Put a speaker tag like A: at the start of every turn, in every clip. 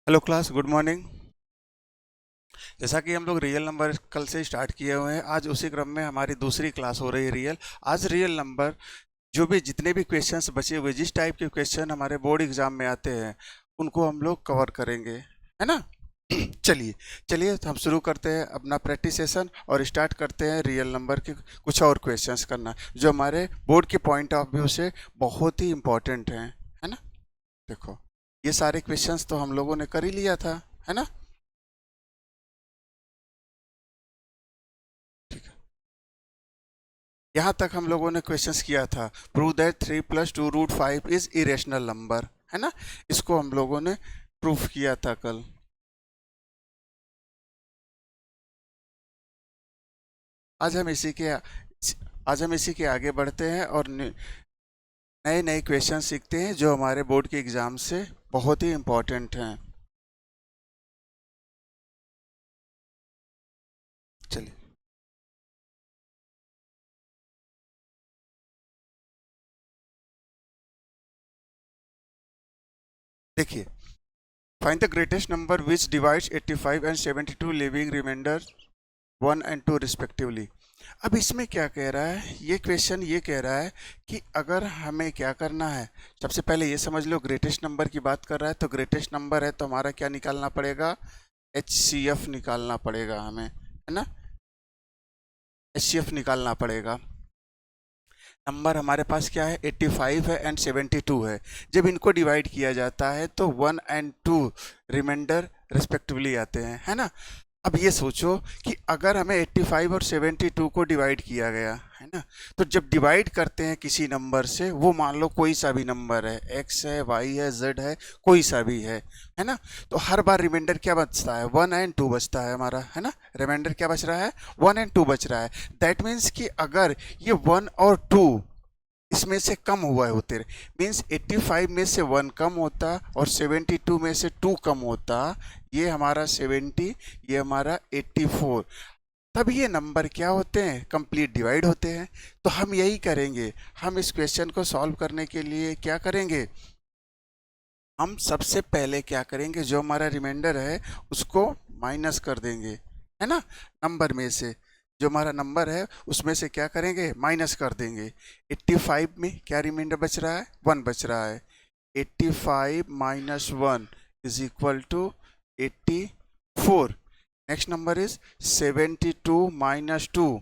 A: Hello class, good morning. जैसा कि हम लोग रियल नंबर कल से स्टार्ट किए हुए हैं, आज उसी क्रम में हमारी दूसरी क्लास हो रही है रियल। आज रियल नंबर जो भी जितने भी क्वेश्चंस बचे हुए, जिस टाइप के क्वेश्चन हमारे बोर्ड एग्जाम में आते हैं, उनको हम लोग कवर करेंगे, है ना। चलिए चलिए तो हम शुरू करते हैं अपना प्रैक्टिस सेशन और स्टार्ट करते हैं रियल नंबर के कुछ और क्वेश्चंस करना, जो हमारे बोर्ड के पॉइंट ऑफ व्यू से बहुत ही इम्पोर्टेंट हैं, है ना। देखो, ये सारे क्वेश्चंस तो हम लोगों ने कर ही लिया था, है ना। ठीक है, यहाँ तक हम लोगों ने क्वेश्चंस किया था। Prove that 3 + 2√5 is irrational number, है ना। इसको हम लोगों ने प्रूफ किया था कल। आज हम इसी के आज हम इसी के आगे बढ़ते हैं और नए नए क्वेश्चन सीखते हैं जो हमारे बोर्ड के एग्जाम से बहुत ही इम्पोर्टेंट हैं। चलिए देखिए, find the greatest number which divides 85 and 72 leaving remainder 1 and 2 respectively. अब इसमें क्या कह रहा है, ये क्वेश्चन ये कह रहा है कि अगर हमें क्या करना है। सबसे पहले ये समझ लो, ग्रेटेस्ट नंबर की बात कर रहा है तो ग्रेटेस्ट नंबर है तो हमारा क्या निकालना पड़ेगा, HCF निकालना पड़ेगा हमें, है ना। HCF निकालना पड़ेगा। नंबर हमारे पास क्या है, 85 है एंड 72 है। जब इनको डिवाइड किया जाता है तो 1 एंड 2 रिमाइंडर रिस्पेक्टिवली आते हैं, है ना। अब ये सोचो कि अगर हमें 85 और 72 को डिवाइड किया गया है ना, तो जब डिवाइड करते हैं किसी नंबर से, वो मान लो कोई सा भी नंबर है, x है, y है, z है, कोई सा भी है ना। तो हर बार रिमाइंडर क्या बचता है, 1 एंड 2 बचता है हमारा, है ना। रिमाइंडर क्या बच रहा है, 1 एंड 2 बच रहा है। दैट मीन्स कि अगर ये 1 और 2 इसमें से कम हुआ होते, मीन्स 85 में से 1 कम होता और 72 में से 2 कम होता, ये हमारा 70, ये हमारा 84, तब ये नंबर क्या होते हैं, कंप्लीट डिवाइड होते हैं। तो हम यही करेंगे, हम इस क्वेश्चन को सॉल्व करने के लिए क्या करेंगे, हम सबसे पहले क्या करेंगे, जो हमारा रिमाइंडर है उसको माइनस कर देंगे, है ना। नंबर में से जो हमारा नंबर है उसमें से क्या करेंगे, माइनस कर देंगे। 85 में क्या रिमाइंडर बच रहा है, 1 बच रहा है। 85 minus 1 is equal to 84। Next number is 72 minus 2,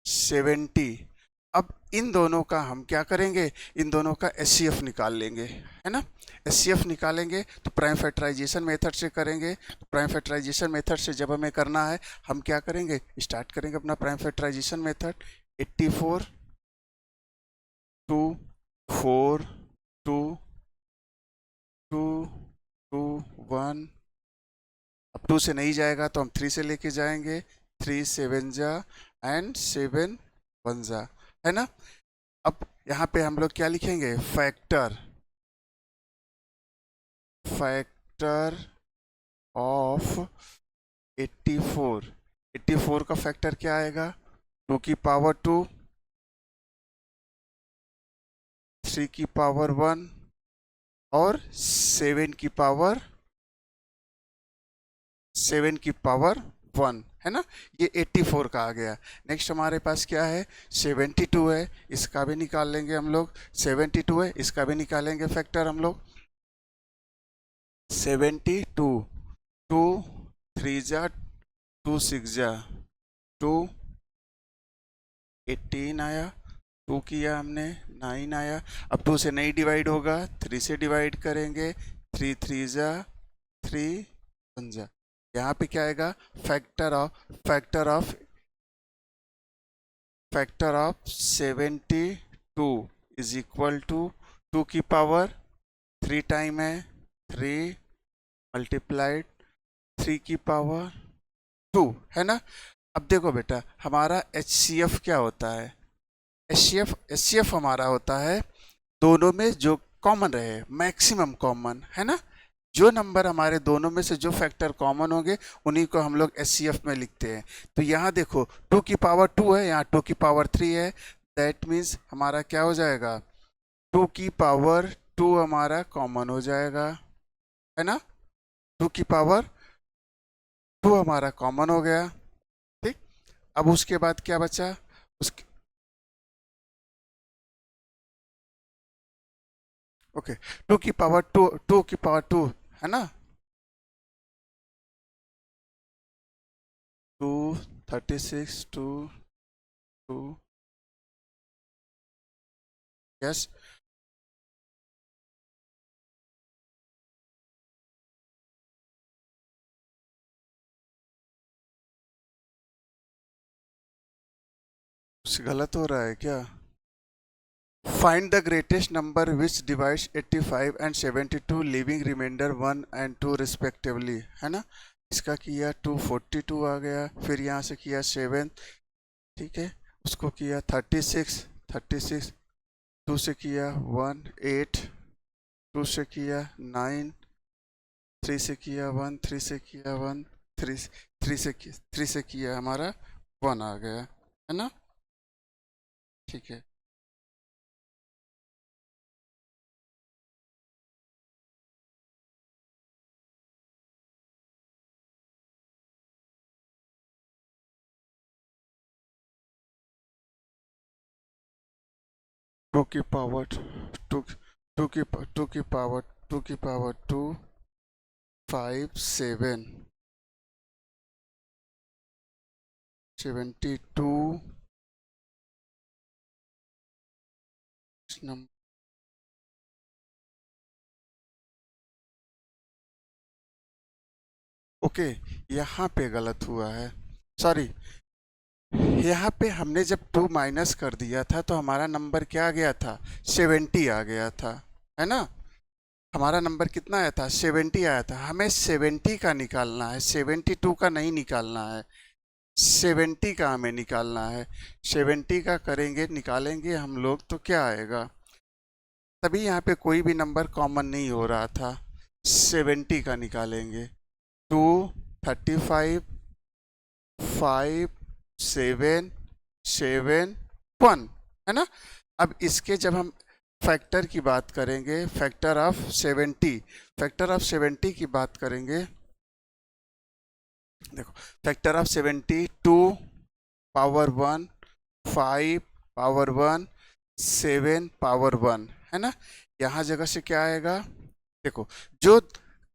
A: 70। अब इन दोनों का हम क्या करेंगे, इन दोनों का HCF निकाल लेंगे, है ना। HCF निकालेंगे तो प्राइम फैक्टराइजेशन मेथड से करेंगे। तो प्राइम फैक्टराइजेशन मेथड से जब हमें करना है, हम क्या करेंगे, स्टार्ट करेंगे अपना प्राइम फैक्टराइजेशन मेथड। 84 2 4 2 2 2 1। अब 2 से नहीं जाएगा तो हम 3 से लेके जाएंगे। 3 7 जा एंड 7 1 जा, है ना। अब यहाँ पे हम लोग क्या लिखेंगे, फैक्टर, फैक्टर ऑफ 84। 84 का फैक्टर क्या आएगा, 2 की पावर 2, 3 की पावर 1 और 7 की पावर 1, है ना। ये 84 का आ गया। नेक्स्ट हमारे पास क्या है, 72 है, इसका भी निकाल लेंगे हम लोग। 72 है, इसका भी निकालेंगे फैक्टर हम लोग। 72, 2 3 जा 2 6 जा 2, 18 आया। 2 किया हमने, 9 आया। अब 2 से नहीं डिवाइड होगा, 3 से डिवाइड करेंगे। 3 3 जा 3 1 जा। यहाँ पे क्या आएगा, factor of 72 is equal to 2 की पावर 3 टाइम है 3 मल्टीप्लाइड 3 की पावर 2, है ना। अब देखो बेटा, हमारा HCF क्या होता है, HCF हमारा होता है दोनों में जो कॉमन रहे, मैक्सिमम कॉमन, है ना। जो नंबर हमारे दोनों में से जो फैक्टर कॉमन होंगे उन्हीं को हम लोग HCF में लिखते हैं। तो यहाँ देखो, 2 की पावर 2 है, यहाँ 2 की पावर 3 है। दैट मीन्स हमारा क्या हो जाएगा, 2 की पावर 2 हमारा कॉमन हो जाएगा, है ना। 2 की पावर 2 हमारा कॉमन हो गया। ठीक, अब उसके बाद क्या बचा, उसके ओके 2 की पावर 2, 2 की पावर 2 है ना, 2 36 2 2 यस। गलत हो रहा है क्या? Find the greatest number which divides 85 and 72 leaving remainder 1 and 2 respectively, है ना। इसका किया 242 आ गया, फिर यहाँ से किया 7, ठीक है, उसको किया 36 36, 2 से किया 1 8, 2 से किया 9, 3 से किया 1, 3 से किया 1, 3 3 से किया हमारा 1 आ गया, है ना। ठीक है, टू की पावर टू, टू की पावर 2 की पावर 2 5 7 72 नंबर। ओके, यहाँ पे गलत हुआ है, सॉरी। यहाँ पे हमने जब 2 माइनस कर दिया था तो हमारा नंबर क्या आ गया था, 70 आ गया था, है ना। हमारा नंबर कितना आया था, 70 आया था। हमें 70 का निकालना है, 72 का नहीं निकालना है, 70 का हमें निकालना है। 70 का करेंगे, निकालेंगे हम लोग तो क्या आएगा, तभी यहाँ पे कोई भी नंबर कॉमन नहीं हो रहा था। 70 का निकालेंगे, 2 35 5 7 7 1, है ना। अब इसके जब हम फैक्टर की बात करेंगे, फैक्टर ऑफ 70, फैक्टर ऑफ 70 की बात करेंगे, देखो factor of 70, 2 power 1, 5 power 1, 7 power 1, है ना। यहाँ जगह से क्या आएगा, देखो जो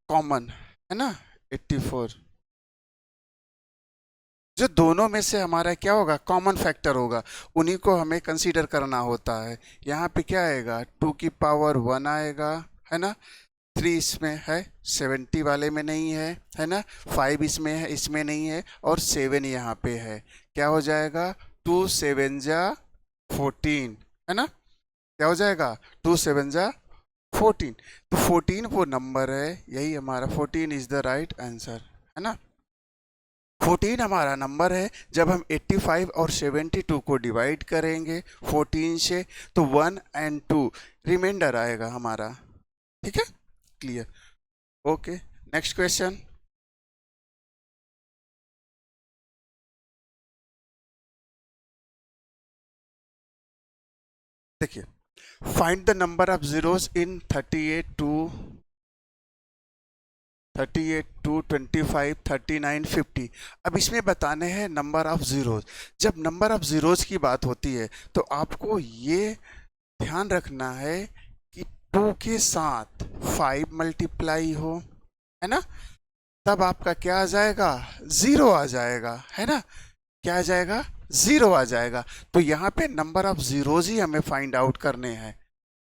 A: कॉमन है ना 84, जो दोनों में से हमारा क्या होगा, कॉमन फैक्टर होगा, उन्हीं को हमें कंसीडर करना होता है। यहाँ पे क्या आएगा, 2 की पावर 1 आएगा, है ना। 3 इसमें है, 70 वाले में नहीं है ना। 5 इसमें है, इसमें नहीं है, और 7 यहाँ पे है। क्या हो जाएगा, 2 7 जा 14, है ना। क्या हो जाएगा, 2 7 जा 14, तो 14 वो नंबर है, यही हमारा 14 इज द राइट आंसर, है ना। 14 हमारा नंबर है। जब हम 85 और 72 को डिवाइड करेंगे 14 से, तो 1 एंड 2 रिमाइंडर आएगा हमारा, ठीक है, क्लियर। Okay, next question. देखिए, find the number of zeros in 38 two 25 39 50। अब इसमें बताने हैं नंबर ऑफ जीरोस। जब नंबर ऑफ जीरोस की बात होती है तो आपको ये ध्यान रखना है कि 2 के साथ 5 मल्टीप्लाई हो, है ना, तब आपका क्या आ जाएगा, 0 आ जाएगा, है ना। क्या आ जाएगा, 0 आ जाएगा। तो यहाँ पे नंबर ऑफ जीरोज ही हमें फाइंड आउट करने हैं,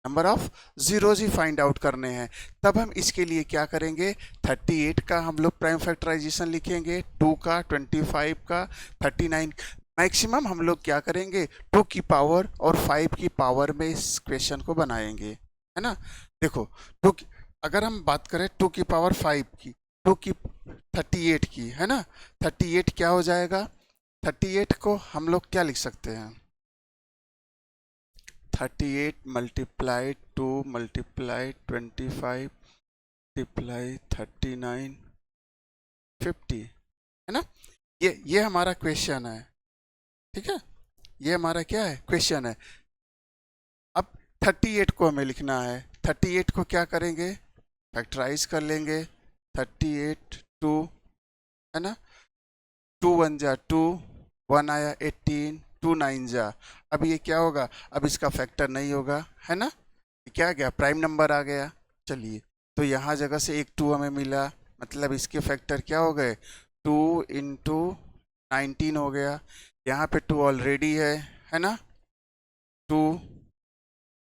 A: number of zeros he find out करने हैं। तब हम इसके लिए क्या करेंगे, 38 का हम लोग प्राइम फैक्टराइजेशन लिखेंगे, 2 का, 25 का, 39। मैक्सिमम हम लोग क्या करेंगे, 2 की पावर और 5 की पावर में इस क्वेश्चन को बनाएंगे, है ना। देखो 2 अगर हम बात करें 2 की पावर 5 की, 2 की 38 की, है ना। 38 क्या हो जाएगा, 38 को हम लोग क्या लिख सकते हैं, 38 मल्टीप्लाई 2 मल्टीप्लाई 25 मल्टीप्लाई 39 50, है ना। ये हमारा क्वेश्चन है, ठीक है, ये हमारा क्या है, क्वेश्चन है। अब 38 को हमें लिखना है, 38 को क्या करेंगे, फैक्टराइज कर लेंगे, 38 2, है ना, 2 1 जा 2, 1 आया 18, 2 9 जा, अब ये क्या होगा, अब इसका फैक्टर नहीं होगा, है ना, ये क्या आ गया, प्राइम नंबर आ गया। चलिए, तो यहाँ जगह से एक 2 हमें मिला, मतलब इसके फैक्टर क्या हो गए, 2 इंटू 19 हो गया, यहाँ पे 2 ऑलरेडी है ना, 2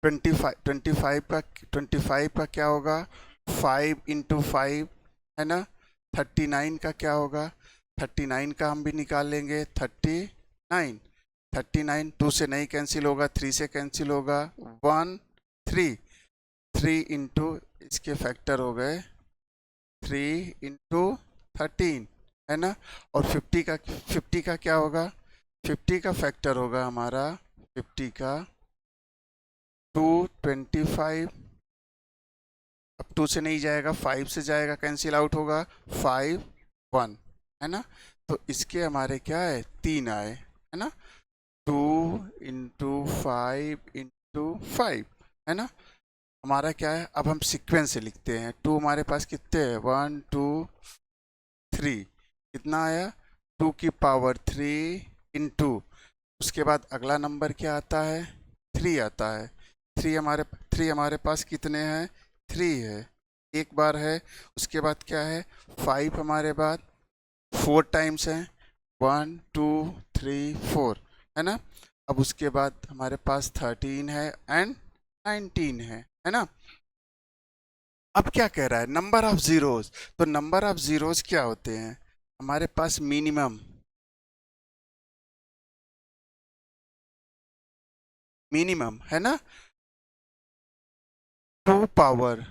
A: 25 का क्या होगा, 5 इंटू 5, है ना, 39 का क्या होगा, 39 का हम भी निकाल लेंगे, 39 2 से नहीं कैंसिल होगा, 3 से कैंसिल होगा, 1 3 3 इंटू इसके फैक्टर हो गए 3 इंटू 13, है ना, और 50 का क्या होगा, 50 का फैक्टर होगा हमारा, 50 का 225, अब 2 से नहीं जाएगा, 5 से जाएगा, कैंसिल आउट होगा, 5 1, है ना, तो इसके हमारे क्या है, 3 आए, है ना, 2 इंटू 5 है ना, हमारा क्या है, अब हम सीक्वेंस से लिखते हैं, 2 हमारे पास कितने हैं, 1 2 3, कितना आया, 2 की पावर 3 इंटू, उसके बाद अगला नंबर क्या आता है, 3 आता है, 3 हमारे पास कितने हैं, 3 है, एक बार है, उसके बाद क्या है, 5 हमारे पास 4 टाइम्स है, 1 2 3 4, है ना, अब उसके बाद हमारे पास 13 है एंड 19 है ना। अब क्या कह रहा है, नंबर ऑफ जीरोस, तो नंबर ऑफ जीरोस क्या होते हैं, हमारे पास मिनिमम है ना, 2 पावर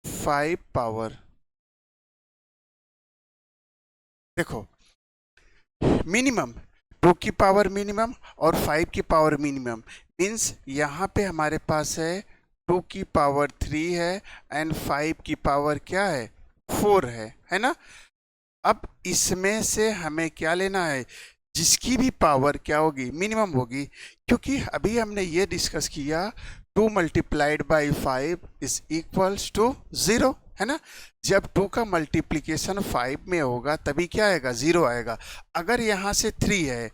A: 5 पावर, देखो मिनिमम, 2 की पावर मिनिमम और 5 की पावर मिनिमम, मीन्स यहाँ पे हमारे पास है 2 की पावर 3 है एंड 5 की पावर क्या है, 4 है ना। अब इसमें से हमें क्या लेना है, जिसकी भी पावर क्या होगी, मिनिमम होगी, क्योंकि अभी हमने ये डिस्कस किया 2 multiplied by 5 is equals to 0, है ना, जब 2 का मल्टीप्लिकेशन 5 में होगा तभी क्या आएगा, 0 आएगा। अगर यहाँ से 3 है,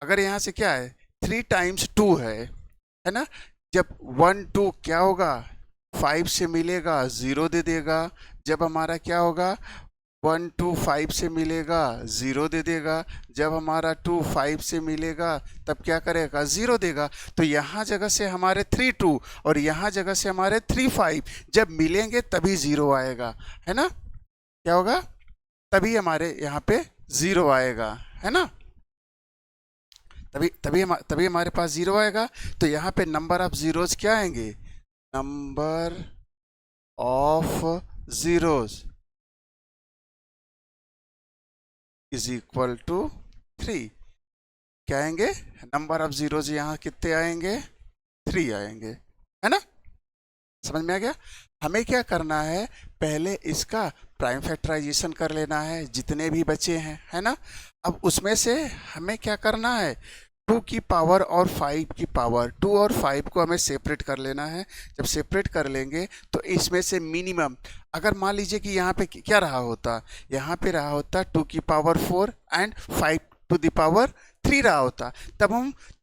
A: अगर यहाँ से क्या है, 3 टाइम्स 2 है ना, जब 1 2 क्या होगा, 5 से मिलेगा 0 दे देगा, जब हमारा क्या होगा, 1 2 5 से मिलेगा 0 दे देगा, जब हमारा 2 5 से मिलेगा तब क्या करेगा, 0 देगा। तो यहाँ जगह से हमारे 3 2 और यहाँ जगह से हमारे 3 5 जब मिलेंगे तभी 0 आएगा, है ना, क्या होगा, तभी हमारे यहाँ पे 0 आएगा, है ना, तभी हमारे पास 0 आएगा। तो यहाँ पे नंबर ऑफ जीरोस क्या आएंगे, number of zeros is equal to 3, क्या आएंगे, नंबर ऑफ जीरोज यहाँ कितने आएंगे, 3 आएंगे, है ना, समझ में आ गया। हमें क्या करना है, पहले इसका प्राइम फैक्टराइजेशन कर लेना है जितने भी बचे हैं, है ना, अब उसमें से हमें क्या करना है, 2 की पावर और 5 की पावर, 2 और 5 को हमें सेपरेट कर लेना है, जब सेपरेट कर लेंगे तो इसमें से मिनिमम, अगर मान लीजिए कि यहाँ पे क्या रहा होता, यहाँ पे रहा होता 2 की power 4 and 5 to the power 3 रहा होता,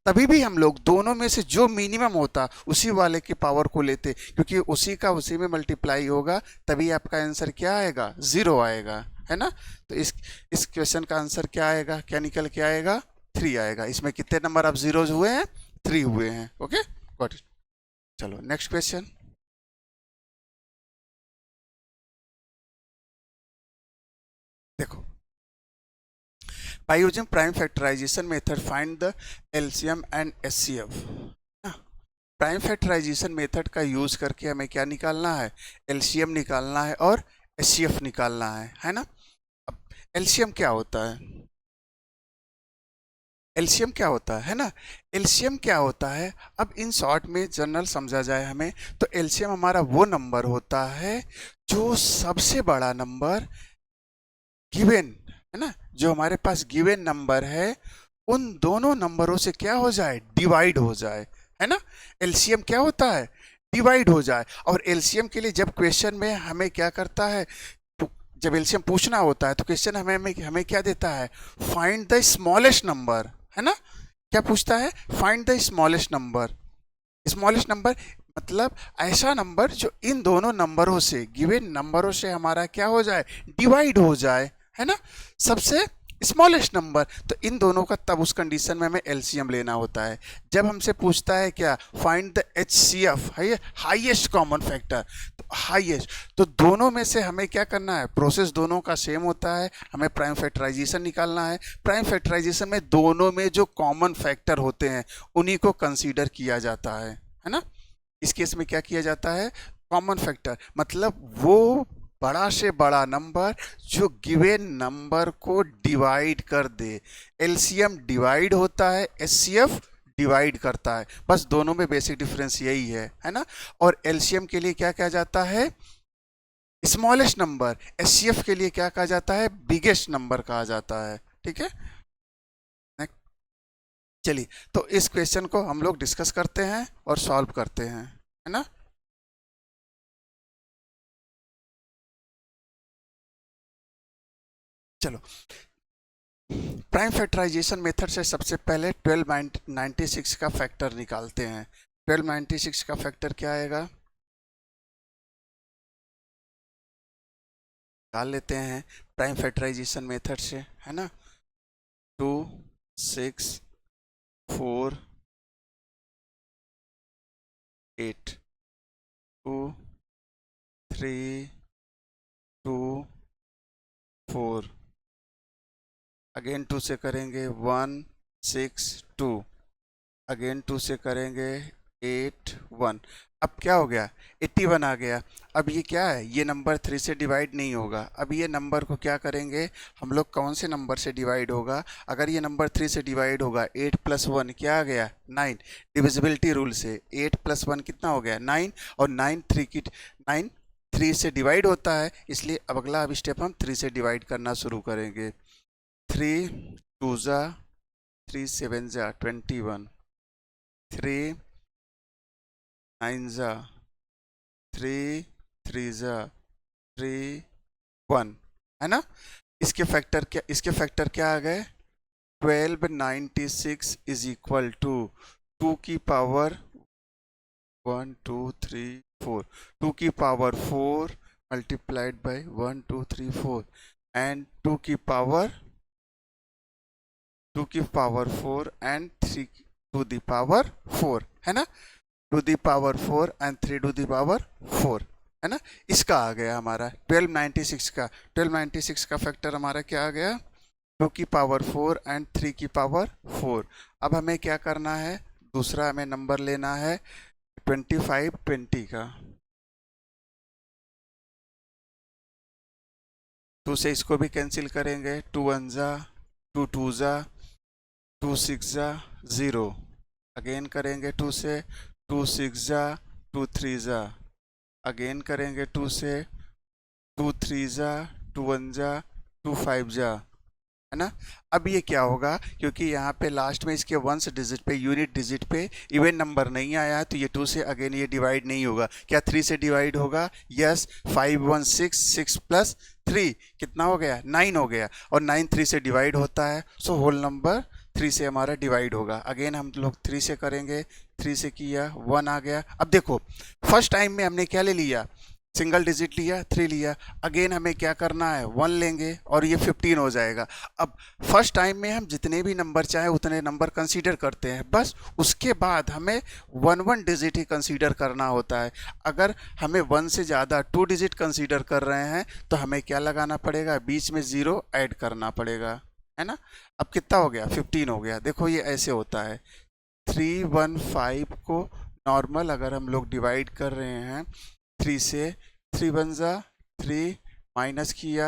A: तभी भी हम लोग दोनों में से जो मिनिमम होता उसी वाले के पावर को लेते, क्योंकि उसी का उसी में मल्टीप्लाई होगा, तभी आपका आंसर क्या आएगा, 0 आएगा, है ना। तो इस क्वेश्चन का आंसर क्या आएगा, क्या निकल के आएगा, 3 आएगा। इसमें कितने नंबर ऑफ जीरोज हुए हैं, 3 हुए हैं, ओके गॉट इट। चलो नेक्स्ट क्वेश्चन, देखो, by using prime factorization method find the LCM and HCF। Prime factorisation method का यूज करके हमें क्या निकालना है, एलसीएम निकालना है और एचसीएफ निकालना है ना। अब एलसीएम क्या होता है, एलसीएम क्या होता है ना, एलसीएम क्या होता है, अब इन शॉर्ट में जनरल समझा जाए हमें, तो एलसीएम हमारा वो नंबर होता है जो सबसे बड़ा नंबर गिवन, है ना, जो हमारे पास गिवन नंबर है उन दोनों नंबरों से क्या हो जाए, डिवाइड हो जाए, है ना। एलसीएम क्या होता है, डिवाइड हो जाए। और एलसीएम के लिए जब क्वेश्चन में हमें क्या करता है, जब एलसीएम पूछना होता है तो क्वेश्चन हमें क्या देता है, फाइंड द स्मॉलेस्ट नंबर, है ना। क्या पूछता है, find the smallest number. Smallest number मतलब ऐसा नंबर जो इन दोनों नंबरों से, गिवन नंबरों से हमारा क्या हो जाए, डिवाइड हो जाए, है ना, सबसे स्मॉलेस्ट नंबर। तो इन दोनों का तब उस कंडीशन में हमें एलसीएम लेना होता है। जब हमसे पूछता है क्या, फाइंड द एचसीएफ, है हाईएस्ट कॉमन फैक्टर, तो हाईएस्ट, तो दोनों में से हमें क्या करना है, प्रोसेस दोनों का सेम होता है, हमें प्राइम फैक्टराइजेशन निकालना है। प्राइम फैक्टराइजेशन में दोनों में जो कॉमन फैक्टर होते हैं उन्हीं को कंसीडर किया जाता है ना। इस केस में क्या किया जाता है, कॉमन फैक्टर मतलब वो बड़ा से बड़ा नंबर जो गिवन नंबर को डिवाइड कर दे। एलसीएम डिवाइड होता है, एचसीएफ डिवाइड करता है, बस दोनों में बेसिक डिफरेंस यही है ना। और एलसीएम के लिए क्या कहा जाता है, स्मॉलेस्ट नंबर। एचसीएफ के लिए क्या कहा जाता है, बिगेस्ट नंबर कहा जाता है। ठीक है, चलिए तो इस क्वेश्चन को हम लोग डिस्कस करते हैं और सॉल्व करते हैं, है ना। चलो, प्राइम फैक्टराइजेशन मेथड से सबसे पहले 1296 का फैक्टर निकालते हैं। 1296 का फैक्टर क्या आएगा, निकाल लेते हैं प्राइम फैक्टराइजेशन मेथड से, है ना। 2 6 4 8 2 3 2 4, अगेन 2 से करेंगे 1 6 2, अगेन 2 से करेंगे 8 1। अब क्या हो गया, 81 आ गया। अब ये क्या है, ये नंबर 3 से डिवाइड नहीं होगा। अब ये नंबर को क्या करेंगे हम लोग, कौन से नंबर से डिवाइड होगा, अगर ये नंबर 3 से डिवाइड होगा, 8 + 1 क्या आ गया 9, डिविजिबिलिटी रूल से 8 + 1 कितना हो गया 9, और 9 3 से डिवाइड होता है, इसलिए अब अगला स्टेप हम 3 से डिवाइड करना शुरू करेंगे। 3 2 जा 3 7 जा 21, 3 9 जा 3 3 जा 3 1, है ना। इसके फैक्टर क्या आ गए, 1296 इज इक्वल टू 2 की पावर 1 2 3 4, 2 की पावर 4 मल्टीप्लाइड बाय 1 2 3 4 एंड 2 की power 4 and 3 to the power 4, है ना। 2 the power 4 and 3 to the power 4, है ना। इसका आ गया हमारा 1296 का। 1296 का फैक्टर हमारा क्या आ गया, 2 की पावर 4 एंड 3 की पावर 4। अब हमें क्या करना है, दूसरा हमें नंबर लेना है 25 20 का। 2 से इसको भी कैंसिल करेंगे, 2 1 जा 2 2 जा 2 6 जा 0, अगेन करेंगे 2 से 2 6 जा 2 3 जा, अगेन करेंगे 2 से 2 3 जा 2 1 जा 2 5 जा, है ना। अब ये क्या होगा, क्योंकि यहाँ पे लास्ट में इसके वंस डिजिट पे, यूनिट डिजिट पे इवन नंबर नहीं आया है, तो ये 2 से अगेन ये डिवाइड नहीं होगा। क्या 3 से डिवाइड होगा, यस। 5 1 6 6 + 3 कितना हो गया 9 हो गया, और 9 3 से डिवाइड होता है, सो होल नंबर 3 से हमारा डिवाइड होगा। अगेन हम लोग 3 से करेंगे, 3 से किया 1 आ गया। अब देखो फर्स्ट टाइम में हमने क्या ले लिया, सिंगल डिजिट लिया 3 लिया, अगेन हमें क्या करना है 1 लेंगे और ये 15 हो जाएगा। अब फर्स्ट टाइम में हम जितने भी नंबर चाहे उतने नंबर कंसीडर करते हैं, बस उसके बाद हमें 1 डिजिट ही कंसीडर करना होता है। अगर हमें 1 से ज़्यादा 2 डिजिट कंसीडर कर रहे हैं तो हमें क्या लगाना पड़ेगा, बीच में 0 ऐड करना पड़ेगा, है ना। अब कितना हो गया 15 हो गया। देखो ये ऐसे होता है, 315 को नॉर्मल अगर हम लोग डिवाइड कर रहे हैं 3 से, 3 1 जा 3 माइनस किया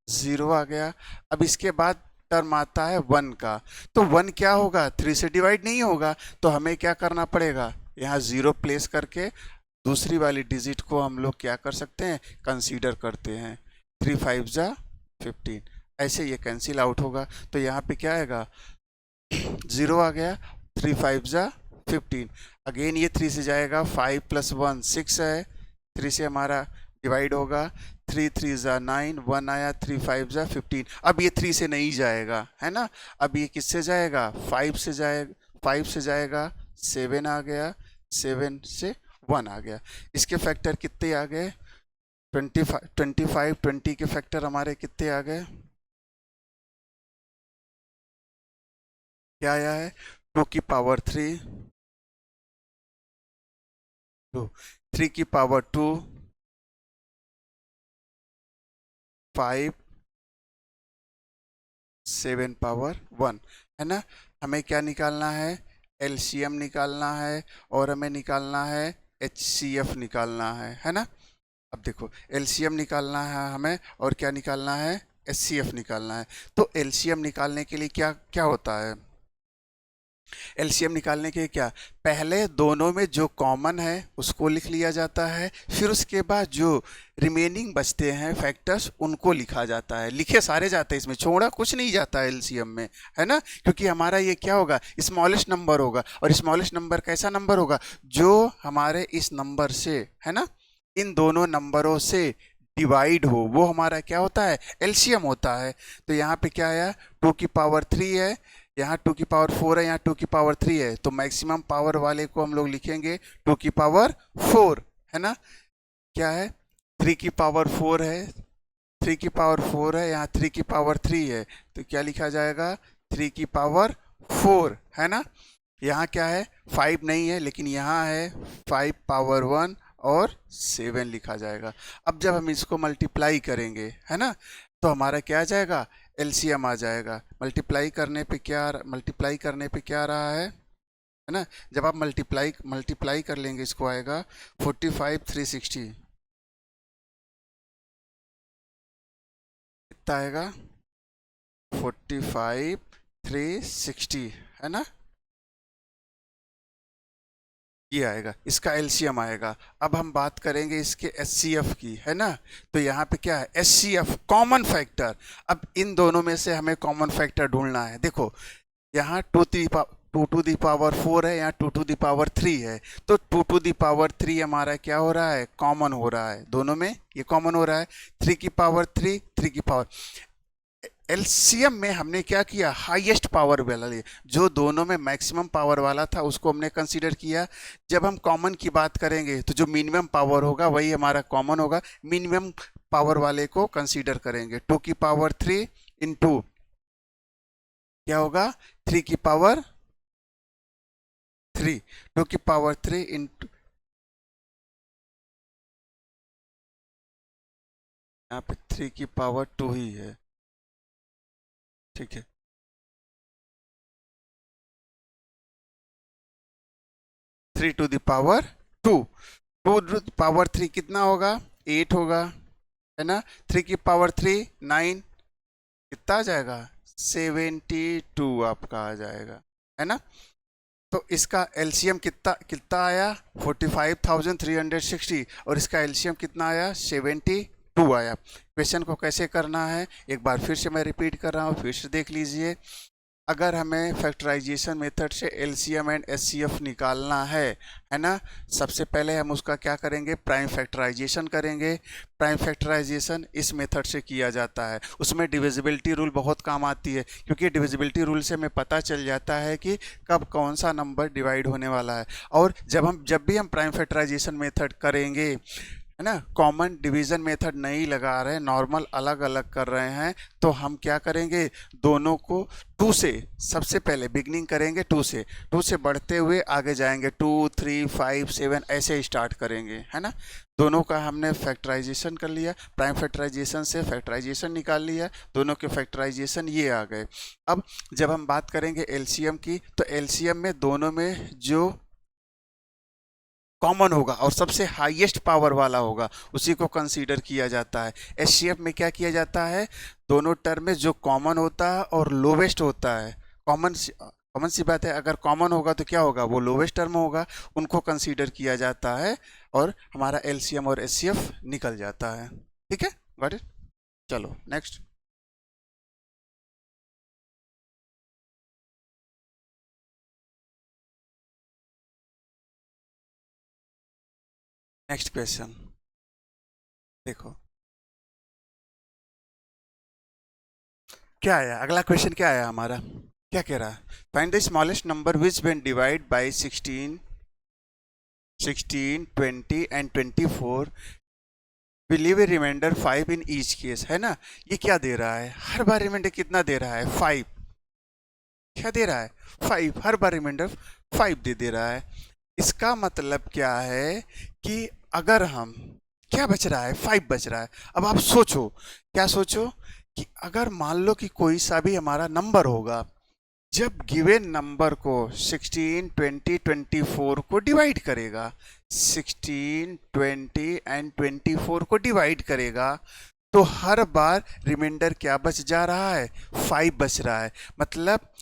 A: 0 आ गया। अब इसके बाद टर्म आता है 1 का, तो 1 क्या होगा 3 से डिवाइड नहीं होगा, तो हमें क्या करना पड़ेगा, यहाँ 0 प्लेस करके दूसरी वाली डिजिट को हम लोग क्या कर सकते हैं, कंसीडर करते हैं। 3 5 जा 15, ऐसे ये कैंसिल आउट होगा, तो यहाँ पे क्या आएगा 0 आ गया, 3 5 जा 15। अगेन ये 3 से जाएगा, 5 + 1 6 है, 3 से हमारा डिवाइड होगा, 3 3 ज़ा 9, 1 आया, 3 5 ज़ा 15। अब ये 3 से नहीं जाएगा, है ना। अब ये किससे जाएगा, 5 से जाएगा, 5 से जाएगा, 7 आ गया, 7 से 1 आ गया। इसके फैक्टर कितने आ गए, 25, 20 के फैक्टर हमारे कितने आ गए, क्या आया है, 2 की पावर 3, 2, 3 की पावर 2, 5, 7 पावर 1, है ना। हमें क्या निकालना है, एलसीएम निकालना है, और हमें निकालना है एचसीएफ निकालना है ना। अब देखो, एलसीएम निकालना है हमें, और क्या निकालना है, एचसीएफ निकालना है। तो एलसीएम निकालने के लिए क्या क्या होता है, एलसीएम निकालने के क्या, पहले दोनों में जो कॉमन है उसको लिख लिया जाता है, फिर उसके बाद जो रिमेनिंग बचते हैं फैक्टर्स उनको लिखा जाता है। लिखे सारे जाते हैं, इसमें छोड़ा कुछ नहीं जाता है एलसीएम में, है ना। क्योंकि हमारा ये क्या होगा, स्मॉलेस्ट नंबर होगा, और स्मॉलेस्ट नंबर कैसा नंबर होगा, जो हमारे इस नंबर से, है ना, इन दोनों नंबरों से डिवाइड हो, वो हमारा क्या होता है, एलसीएम होता है। तो यहाँ पे क्या आया, 2 की पावर 3 है, यहाँ 2 की पावर 4 है, यहाँ 2 की पावर 3 है, तो मैक्सिमम पावर वाले को हम लोग लिखेंगे 2 की पावर 4, है ना। क्या है, 3 की पावर 4 है, 3 की पावर 4 है, यहाँ 3 की पावर 3 है, तो क्या लिखा जाएगा, 3 की पावर 4, है ना। यहाँ क्या है, 5 नहीं है, लेकिन यहाँ है 5 पावर 1 और 7 लिखा जाएगा। अब जब हम इसको मल्टीप्लाई करेंगे, है ना, तो हमारा क्या आ जाएगा, एलसीएम आ जाएगा। मल्टीप्लाई करने पे क्या आ रहा है ना। जब आप मल्टीप्लाई कर लेंगे, इसको आएगा 45 360, कितना आएगा, 45 360, है ना, ये आएगा, इसका एलसीएम आएगा। अब हम बात करेंगे इसके एचसीएफ की, है ना। तो यहाँ पे क्या है, एचसीएफ कॉमन फैक्टर। अब इन दोनों में से हमें कॉमन फैक्टर ढूंढना है। देखो, यहाँ 2 टू दी पावर 4 है, यहाँ 2 टू दी पावर 3 है, तो 2 टू दी पावर 3 हमारा क्या हो रहा है, कॉमन हो रहा है, दोनों में ये कॉमन हो रहा है। 3 की पावर 3, 3 की पावर, एलसीएम में हमने क्या किया, हाईएस्ट पावर वाला लिया, जो दोनों में मैक्सिमम पावर वाला था उसको हमने कंसीडर किया। जब हम कॉमन की बात करेंगे तो जो मिनिमम पावर होगा वही हमारा कॉमन होगा, मिनिमम पावर वाले को कंसीडर करेंगे। 2 की पावर 3 इंटू क्या होगा, 3 की पावर 3, 2 की पावर 3 इंटू, यहाँ पे 3 की पावर 2 ही है, ठीक है। 3 to the power 2, 2 to the power 3 कितना होगा, 8 होगा, है ना। 3 की पावर 3 9, कितना आ जाएगा, 72 आपका आ जाएगा, है ना। तो इसका एलसीएम कितना कितना आया, 45,360, और इसका एलसीएम कितना आया, 72 आया। क्वेश्चन को कैसे करना है एक बार फिर से मैं रिपीट कर रहा हूँ, फिर से देख लीजिए। अगर हमें फैक्टराइजेशन मेथड से एलसीएम एंड एचसीएफ निकालना है ना, सबसे पहले हम उसका क्या करेंगे, प्राइम फैक्टराइजेशन करेंगे। प्राइम फैक्टराइजेशन इस मेथड से किया जाता है, उसमें डिविजिबिलिटी रूल बहुत काम आती है, क्योंकि डिविजिबिलिटी रूल से हमें पता चल जाता है कि कब कौन सा नंबर डिवाइड होने वाला है। और जब भी हम प्राइम फैक्टराइजेशन मेथड करेंगे, है ना, कॉमन डिवीजन मेथड नहीं लगा रहे, नॉर्मल अलग अलग कर रहे हैं, तो हम क्या करेंगे, दोनों को 2 से सबसे पहले बिगनिंग करेंगे, 2 से बढ़ते हुए आगे जाएंगे, 2 3 5 7 ऐसे स्टार्ट करेंगे, है ना। दोनों का हमने फैक्टराइजेशन कर लिया, प्राइम फैक्टराइजेशन से फैक्टराइजेशन निकाल लिया, दोनों के फैक्टराइजेशन ये आ गए। अब जब हम बात करेंगे एलसीएम की, तो एलसीएम में दोनों में जो कॉमन होगा और सबसे हाईएस्ट पावर वाला होगा उसी को कंसीडर किया जाता है। एचसीएफ में क्या किया जाता है, दोनों टर्म में जो कॉमन होता है और लोवेस्ट होता है, कॉमन सी बात है, अगर कॉमन होगा तो क्या होगा, वो लोवेस्ट टर्म होगा, उनको कंसीडर किया जाता है, और हमारा एलसीएम और एचसीएफ निकल जाता है। ठीक है, गॉट इट। चलो नेक्स्ट। नेक्स्ट क्वेश्चन देखो क्या आया, अगला क्वेश्चन क्या आया हमारा, क्या कह रहा है, find the smallest number which when divide by 16, 20 and 24 we leave a remainder 5 in each case, है ना। ये क्या दे रहा है, हर बार रिमाइंडर कितना दे रहा है, 5। क्या दे रहा है, 5, हर बार रिमाइंडर 5 दे रहा है। इसका मतलब क्या है कि अगर हम, क्या बच रहा है, 5 बच रहा है। अब आप सोचो, क्या सोचो कि अगर मान लो कि कोई सा भी हमारा नंबर होगा, जब गिवन नंबर को 16, 20, 24 को डिवाइड करेगा, 16, 20 एंड 24 को डिवाइड करेगा, तो हर बार रिमाइंडर क्या बच जा रहा है, 5 बच रहा है। मतलब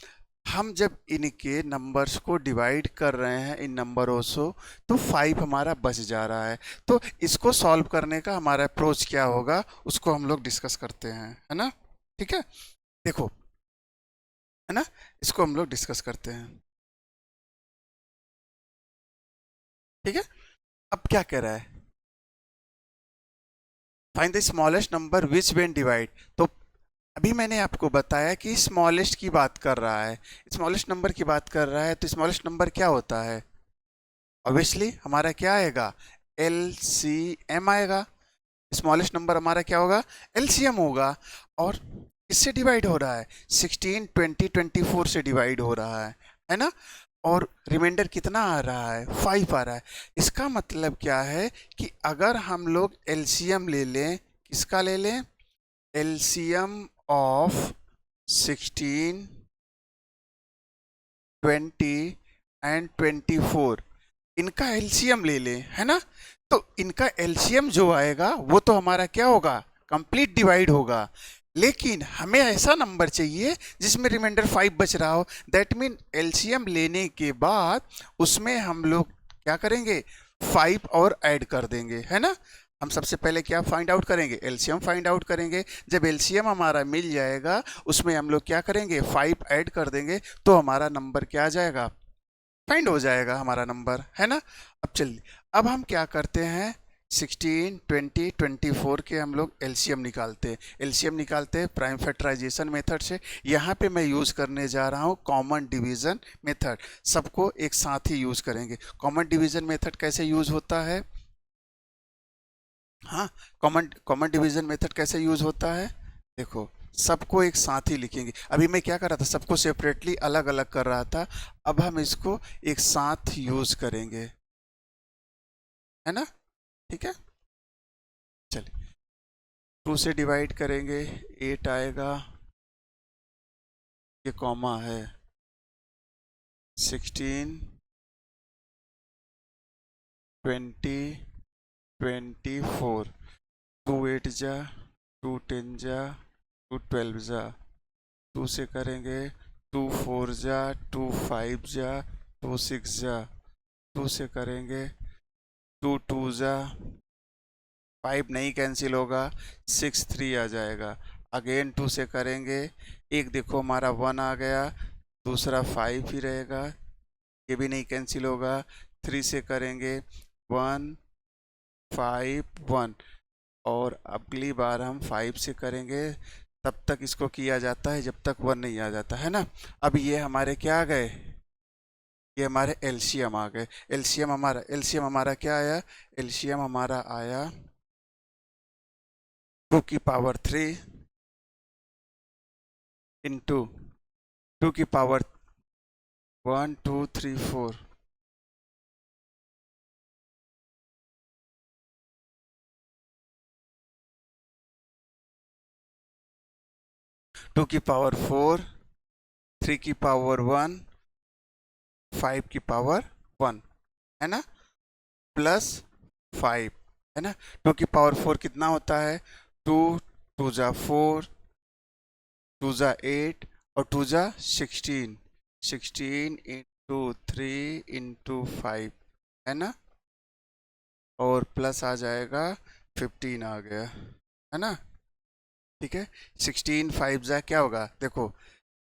A: हम जब इनके नंबर्स को डिवाइड कर रहे हैं इन नंबरों से, तो 5 हमारा बच जा रहा है। तो इसको सॉल्व करने का हमारा अप्रोच क्या होगा, उसको हम लोग डिस्कस करते हैं, है ना। ठीक है, देखो, है ना, इसको हम लोग डिस्कस करते हैं। ठीक है, अब क्या कह रहा है, find the smallest number which when divide. तो अभी मैंने आपको बताया कि स्मॉलेस्ट की बात कर रहा है, स्मॉलेस्ट नंबर की बात कर रहा है, तो स्मॉलेस्ट नंबर क्या होता है, ऑब्वियसली हमारा क्या आएगा, एलसीएम आएगा। स्मॉलेस्ट नंबर हमारा क्या होगा, एलसीएम होगा। और किससे डिवाइड हो रहा है, 16, 20, 24 से डिवाइड हो रहा है ना। और रिमाइंडर कितना आ रहा है, 5 आ रहा है। इसका मतलब क्या है कि अगर हम लोग एलसीएम ले लें, किसका ले लें, एलसीएम ऑफ 16, 20 एंड 24, इनका एलसीएम ले लें, है ना। तो इनका एलसीएम जो आएगा वो तो हमारा क्या होगा, कंप्लीट डिवाइड होगा। लेकिन हमें ऐसा नंबर चाहिए जिसमें रिमाइंडर 5 बच रहा हो। दैट मीन एलसीएम लेने के बाद उसमें हम लोग क्या करेंगे, 5 और ऐड कर देंगे, है ना। हम सबसे पहले क्या फाइंड आउट करेंगे, एलसीएम फाइंड आउट करेंगे। जब एलसीएम हमारा मिल जाएगा, उसमें हम लोग क्या करेंगे, 5 ऐड कर देंगे, तो हमारा नंबर क्या आ जाएगा, फाइंड हो जाएगा हमारा नंबर, है ना। अब चलिए, अब हम क्या करते हैं, 16, 20, 24 के हम लोग एलसीएम निकालते हैं। एलसीएम निकालते हैं प्राइम फैक्टराइजेशन मेथड से। यहाँ पे मैं यूज़ करने जा रहा हूँ कॉमन डिवीज़न मेथड। सबको एक साथ ही यूज़ करेंगे। कॉमन डिवीज़न मेथड कैसे यूज़ होता है, हाँ, कॉमन कॉमन डिवीज़न मेथड कैसे यूज़ होता है, देखो, सबको एक साथ ही लिखेंगे। अभी मैं क्या कर रहा था, सबको सेपरेटली अलग अलग कर रहा था, अब हम इसको एक साथ यूज़ करेंगे, है ना। ठीक है, चलिए, 2 से डिवाइड करेंगे, 8 आएगा, ये कॉमा है, 16, 20, 24, 2 8 जा, 2 10 जा, 2 12 जा, 2 से करेंगे, 2 4 जा, 2 5 जा, 2 6 जा, 2 से करेंगे, 2 2 जा, 5 नहीं कैंसिल होगा, 6 3 आ जाएगा। अगेन 2 से करेंगे, एक देखो हमारा 1 आ गया, दूसरा 5 ही रहेगा, ये भी नहीं कैंसिल होगा। 3 से करेंगे, 1 5 1, और अगली बार हम 5 से करेंगे, तब तक इसको किया जाता है जब तक 1 नहीं आ जाता, है ना। अब ये हमारे क्या आ गए, ये हमारे एलसीएम आ गए। एलसीएम हमारा क्या आया, एलसीएम हमारा आया 2 की पावर 3 इंटू 2 की पावर 1 2 3 4, 2 की पावर 4, 3 की पावर 1, 5 की पावर 1, है ना, प्लस 5, है ना। 2 की पावर 4 कितना होता है, 2 2 जा 4, 2 जा 8, और 2 जा 16, 16 इंटू 3 इंटू 5, है ना, और प्लस आ जाएगा 15 आ गया, है ना। ठीक है, 16 5 जा क्या होगा, देखो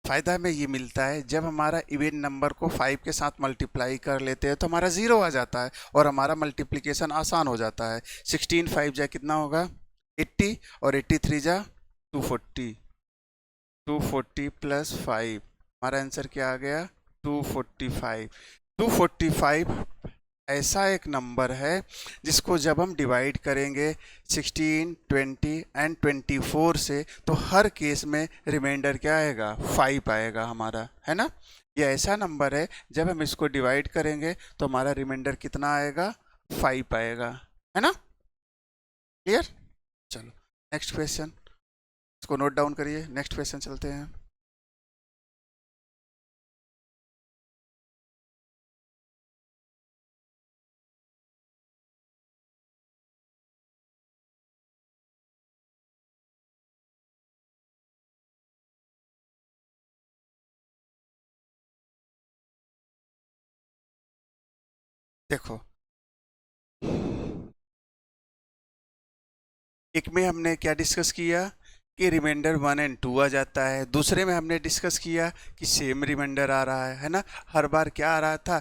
A: फ़ायदा हमें ये मिलता है जब हमारा इवन नंबर को 5 के साथ मल्टीप्लाई कर लेते हैं तो हमारा ज़ीरो आ जाता है और हमारा मल्टीप्लिकेशन आसान हो जाता है। 16 5 जा कितना होगा 80 और 83 जा 240, 240 प्लस 5, हमारा आंसर क्या आ गया 245। 245 ऐसा एक नंबर है जिसको जब हम डिवाइड करेंगे 16, 20 एंड 24 से तो हर केस में रिमाइंडर क्या आएगा 5 आएगा हमारा, है ना। ये ऐसा नंबर है जब हम इसको डिवाइड करेंगे तो हमारा रिमाइंडर कितना आएगा 5 आएगा, है ना। क्लियर। चलो नेक्स्ट क्वेश्चन, इसको नोट डाउन करिए, नेक्स्ट क्वेश्चन चलते हैं। देखो एक में हमने क्या डिस्कस किया कि रिमाइंडर 1 एंड 2 आ जाता है, दूसरे में हमने डिस्कस किया कि सेम रिमाइंडर आ रहा है ना। हर बार क्या आ रहा था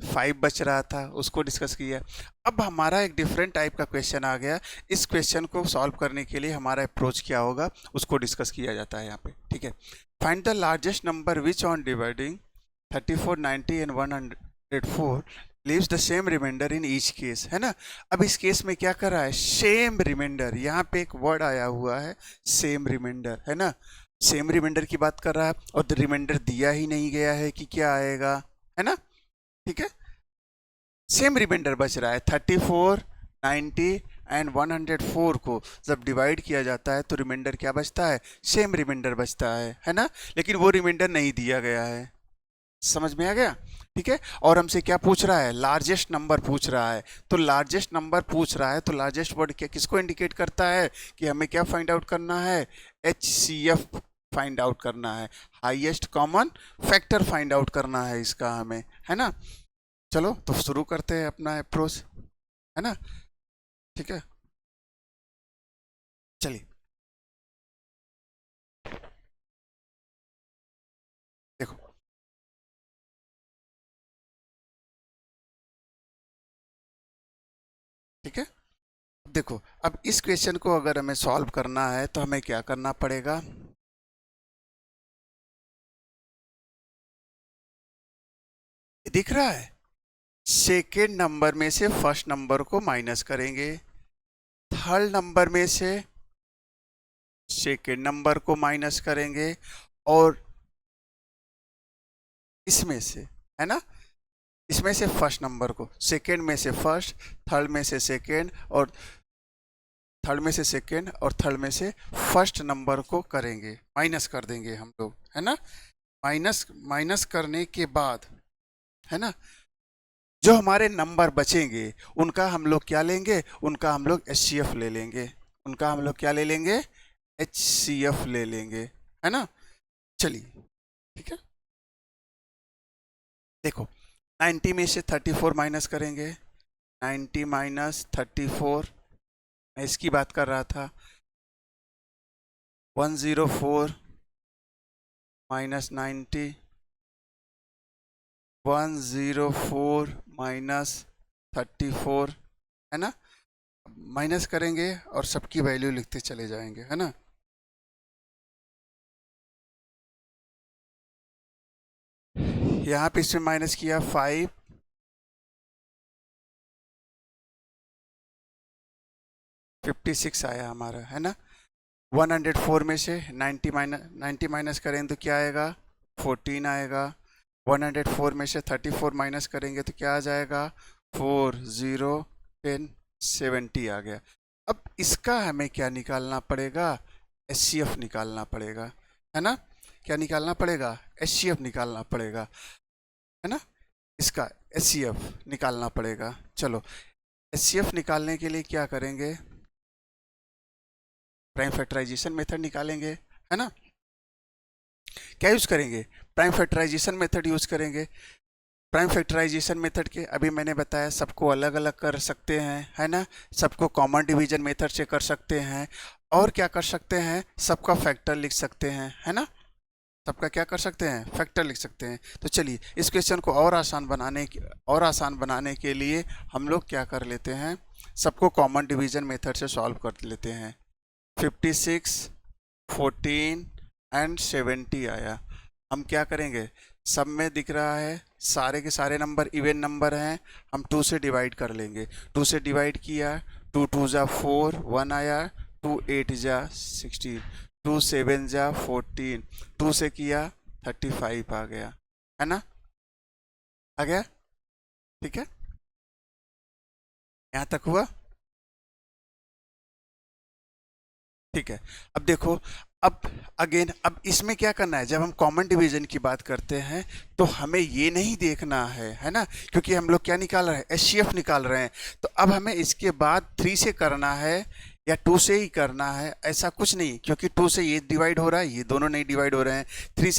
A: 5 बच रहा था, उसको डिस्कस किया। अब हमारा एक डिफरेंट टाइप का क्वेश्चन आ गया। इस क्वेश्चन को सॉल्व करने के लिए हमारा अप्रोच क्या होगा उसको डिस्कस किया जाता है यहाँ पे, ठीक है। Find the largest number which on dividing 34, 90 and 104 leaves the same remainder in each case, है ना। अब इस केस में क्या कर रहा है सेम रिमाइंडर, यहाँ पे एक वर्ड आया हुआ है सेम रिमाइंडर, है ना। सेम रिमाइंडर की बात कर रहा है और रिमाइंडर दिया ही नहीं गया है कि क्या आएगा, है ना। ठीक है, सेम रिमाइंडर बच रहा है 34, 90 एंड 104 को जब डिवाइड किया जाता है तो रिमाइंडर क्या बचता है सेम रिमाइंडर बचता है ना। लेकिन वो रिमाइंडर नहीं दिया गया है, समझ में आ गया। ठीक है, और हमसे क्या पूछ रहा है लार्जेस्ट नंबर पूछ रहा है। तो लार्जेस्ट नंबर पूछ रहा है तो लार्जेस्ट वर्ड क्या किसको इंडिकेट करता है कि हमें क्या फाइंड आउट करना है HCF फाइंड आउट करना है, highest common factor find out करना है इसका हमें, है ना। चलो तो शुरू करते हैं अपना अप्रोच, है ना। ठीक है, चलिए देखो। ठीक है, देखो अब इस क्वेश्चन को अगर हमें सॉल्व करना है तो हमें क्या करना पड़ेगा, दिख रहा है सेकेंड नंबर में से फर्स्ट नंबर को माइनस करेंगे, थर्ड नंबर में से सेकेंड नंबर को माइनस करेंगे और इसमें से, है ना, इसमें से फर्स्ट नंबर को, सेकेंड में से फर्स्ट, थर्ड में से सेकेंड और थर्ड में से सेकेंड और थर्ड में से फर्स्ट नंबर को करेंगे, माइनस कर देंगे हम लोग, है ना। माइनस माइनस करने के बाद, है ना, जो हमारे नंबर बचेंगे उनका हम लोग क्या लेंगे, उनका हम लोग HCF ले लेंगे, उनका हम लोग क्या ले लेंगे HCF ले लेंगे, है ना। चलिए ठीक है, देखो 90 में से 34 माइनस करेंगे, 90 माइनस 34, मैं इसकी बात कर रहा था, 104 माइनस 90, 104 माइनस 34, है ना। माइनस करेंगे और सबकी वैल्यू लिखते चले जाएंगे, है ना। यहाँ पे इसमें माइनस किया 5, 56 आया हमारा, है ना। 104 में से 90 माइनस करें तो क्या आएगा 14 आएगा। 104 में से 34 माइनस करेंगे तो क्या आ जाएगा 4 0 10 70 आ गया। अब इसका हमें क्या निकालना पड़ेगा HCF निकालना पड़ेगा, है ना। क्या निकालना पड़ेगा HCF निकालना पड़ेगा, है ना। इसका HCF निकालना पड़ेगा। चलो HCF निकालने के लिए क्या करेंगे, प्राइम फैक्टराइजेशन मेथड निकालेंगे, है ना। क्या यूज करेंगे प्राइम फैक्टराइजेशन मेथड यूज करेंगे। प्राइम फैक्टराइजेशन मेथड के अभी मैंने बताया सबको अलग अलग कर सकते हैं, है ना। सबको कॉमन डिवीजन मेथड से कर सकते हैं और क्या कर सकते हैं सबका फैक्टर लिख सकते हैं, है ना। सबका क्या कर सकते हैं, फैक्टर लिख सकते हैं। तो चलिए इस क्वेश्चन को और आसान बनाने के लिए हम लोग क्या कर लेते हैं, सबको कॉमन डिवीजन मेथड से सॉल्व कर लेते हैं। 56, 14 एंड 70 आया। हम क्या करेंगे, सब में दिख रहा है सारे के सारे नंबर इवन नंबर हैं, हम 2 से डिवाइड कर लेंगे। 2 से डिवाइड किया, 2 2 जा 4, 1 आया, 2 8 जा 16, 2 7 जा 14, 2 से किया 35 आ गया, है ना, आ गया, ठीक है, यहाँ तक हुआ, ठीक है। अब देखो, अब अगेन अब इसमें क्या करना है, जब हम कॉमन डिवीजन की बात करते हैं तो हमें ये नहीं देखना है ना, क्योंकि हम लोग क्या निकाल रहे हैं, एचसीएफ निकाल रहे हैं। तो अब हमें इसके बाद 3 से करना है या 2 से ही करना है, ऐसा कुछ नहीं, क्योंकि 2 से ये डिवाइड हो रहा है, ये दोनों नहीं डिवाइड हो रहे हैं। 3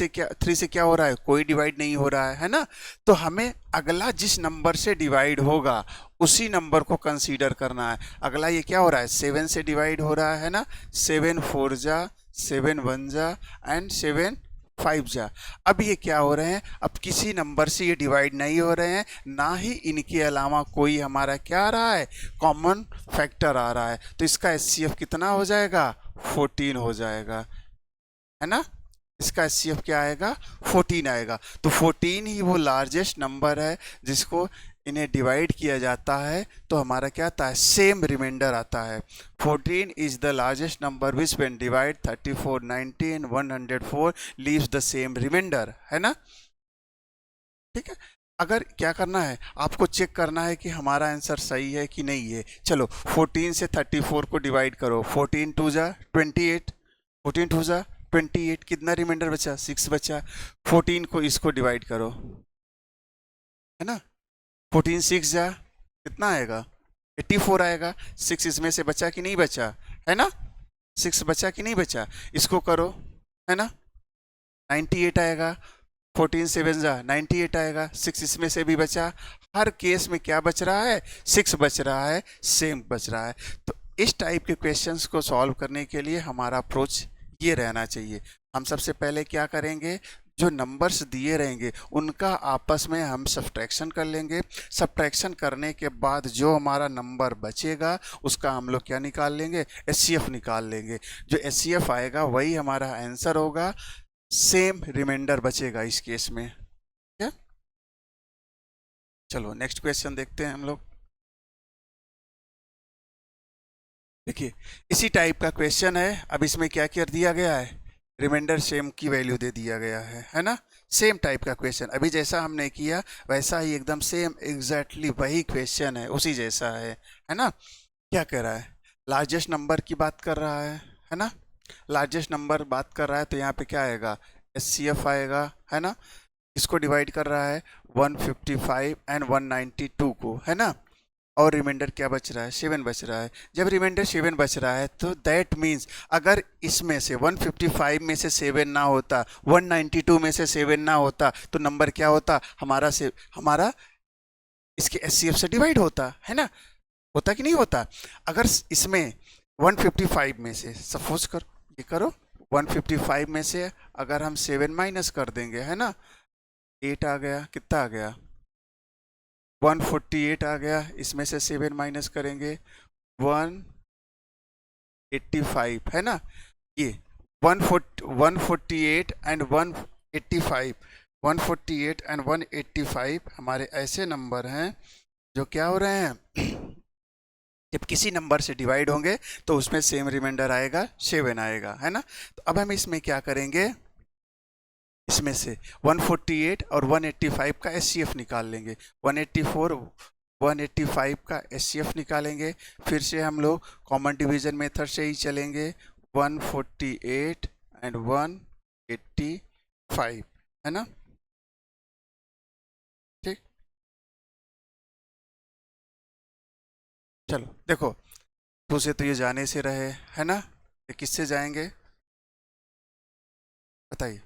A: से क्या हो रहा है, कोई डिवाइड नहीं हो रहा है ना। तो हमें अगला जिस नंबर से डिवाइड होगा उसी नंबर को कंसीडर करना है। अगला ये क्या हो रहा है, 7 से डिवाइड हो रहा है ना, 7 4 जा, 7 1 जा एंड 7 5 जा। अब ये क्या हो रहे हैं, अब किसी नंबर से ये डिवाइड नहीं हो रहे हैं, ना ही इनके अलावा कोई हमारा क्या आ रहा है, कॉमन फैक्टर आ रहा है। तो इसका एचसीएफ कितना हो जाएगा, 14 हो जाएगा, है ना। इसका एचसीएफ क्या आएगा, 14 आएगा। तो 14 ही वो लार्जेस्ट नंबर है जिसको इन्हें डिवाइड किया जाता है तो हमारा क्या आता है, सेम रिमाइंडर आता है। 14 is the largest number which when divide 34 90 and 104 leaves the same remainder, है ना, ठीक है। अगर क्या करना है, आपको चेक करना है कि हमारा आंसर सही है कि नहीं है। चलो 14 से 34 को डिवाइड करो, 14 2 जा 28, 14 2 जा 28, कितना रिमाइंडर बचा, 6 बचा। 14 को इसको डिवाइड करो, है ना, 14 6 जा कितना आएगा, 84 आएगा। 6 इसमें से बचा कि नहीं बचा, है ना, 6 बचा कि नहीं बचा, इसको करो, है ना, 98 आएगा। 14 7 जा 98 आएगा, 6 इसमें से भी बचा। हर केस में क्या बच रहा है, 6 बच रहा है, सेम बच रहा है। तो इस टाइप के क्वेश्चंस को सॉल्व करने के लिए हमारा अप्रोच ये रहना चाहिए। हम सबसे पहले क्या करेंगे, जो नंबर्स दिए रहेंगे उनका आपस में हम सब्ट्रैक्शन कर लेंगे। सब्ट्रैक्शन करने के बाद जो हमारा नंबर बचेगा उसका हम लोग क्या निकाल लेंगे, एचसीएफ निकाल लेंगे। जो एचसीएफ आएगा वही हमारा आंसर होगा, सेम रिमाइंडर बचेगा इस केस में, क्या। चलो नेक्स्ट क्वेश्चन देखते हैं हम लोग। देखिए इसी टाइप का क्वेश्चन है। अब इसमें क्या कर दिया गया है, रिमाइंडर सेम की वैल्यू दे दिया गया है ना। सेम टाइप का क्वेश्चन अभी जैसा हमने किया वैसा ही एकदम सेम एग्जैक्टली वही क्वेश्चन है, उसी जैसा है ना। क्या कह रहा है, लार्जेस्ट नंबर की बात कर रहा है ना, लार्जेस्ट नंबर बात कर रहा है। तो यहाँ पे क्या आएगा, एचसीएफ आएगा, है ना। इसको डिवाइड कर रहा है 155 एंड 192 को, है ना। और रिमाइंडर क्या बच रहा है, 7 बच रहा है। जब रिमाइंडर 7 बच रहा है तो दैट मीन्स अगर इसमें से 155 में से 7 ना होता, 192 में से 7 ना होता, तो नंबर क्या होता हमारा इसके एचसीएफ से डिवाइड होता, है ना। होता कि नहीं होता। अगर इसमें 155 में से सपोज करो, ये करो, 155 में से अगर हम 7 माइनस कर देंगे, है ना, 8 आ गया, कितना आ गया, 148 आ गया। इसमें से 7 माइनस करेंगे 185, है ना। ये 148 एंड 185, 148 एंड 185 हमारे ऐसे नंबर हैं जो क्या हो रहे हैं, जब किसी नंबर से डिवाइड होंगे तो उसमें सेम रिमाइंडर आएगा, 7 आएगा, है ना। तो अब हम इसमें क्या करेंगे, इसमें से 148 और 185 का एचसीएफ निकाल लेंगे। 184 185 का एचसीएफ निकालेंगे। फिर से हम लोग कॉमन डिवीजन मेथड से ही चलेंगे, 148 एंड 185, है ना, ठीक। चलो देखो, 2 से तो ये जाने से रहे, है ना, ये किससे जाएंगे बताइए।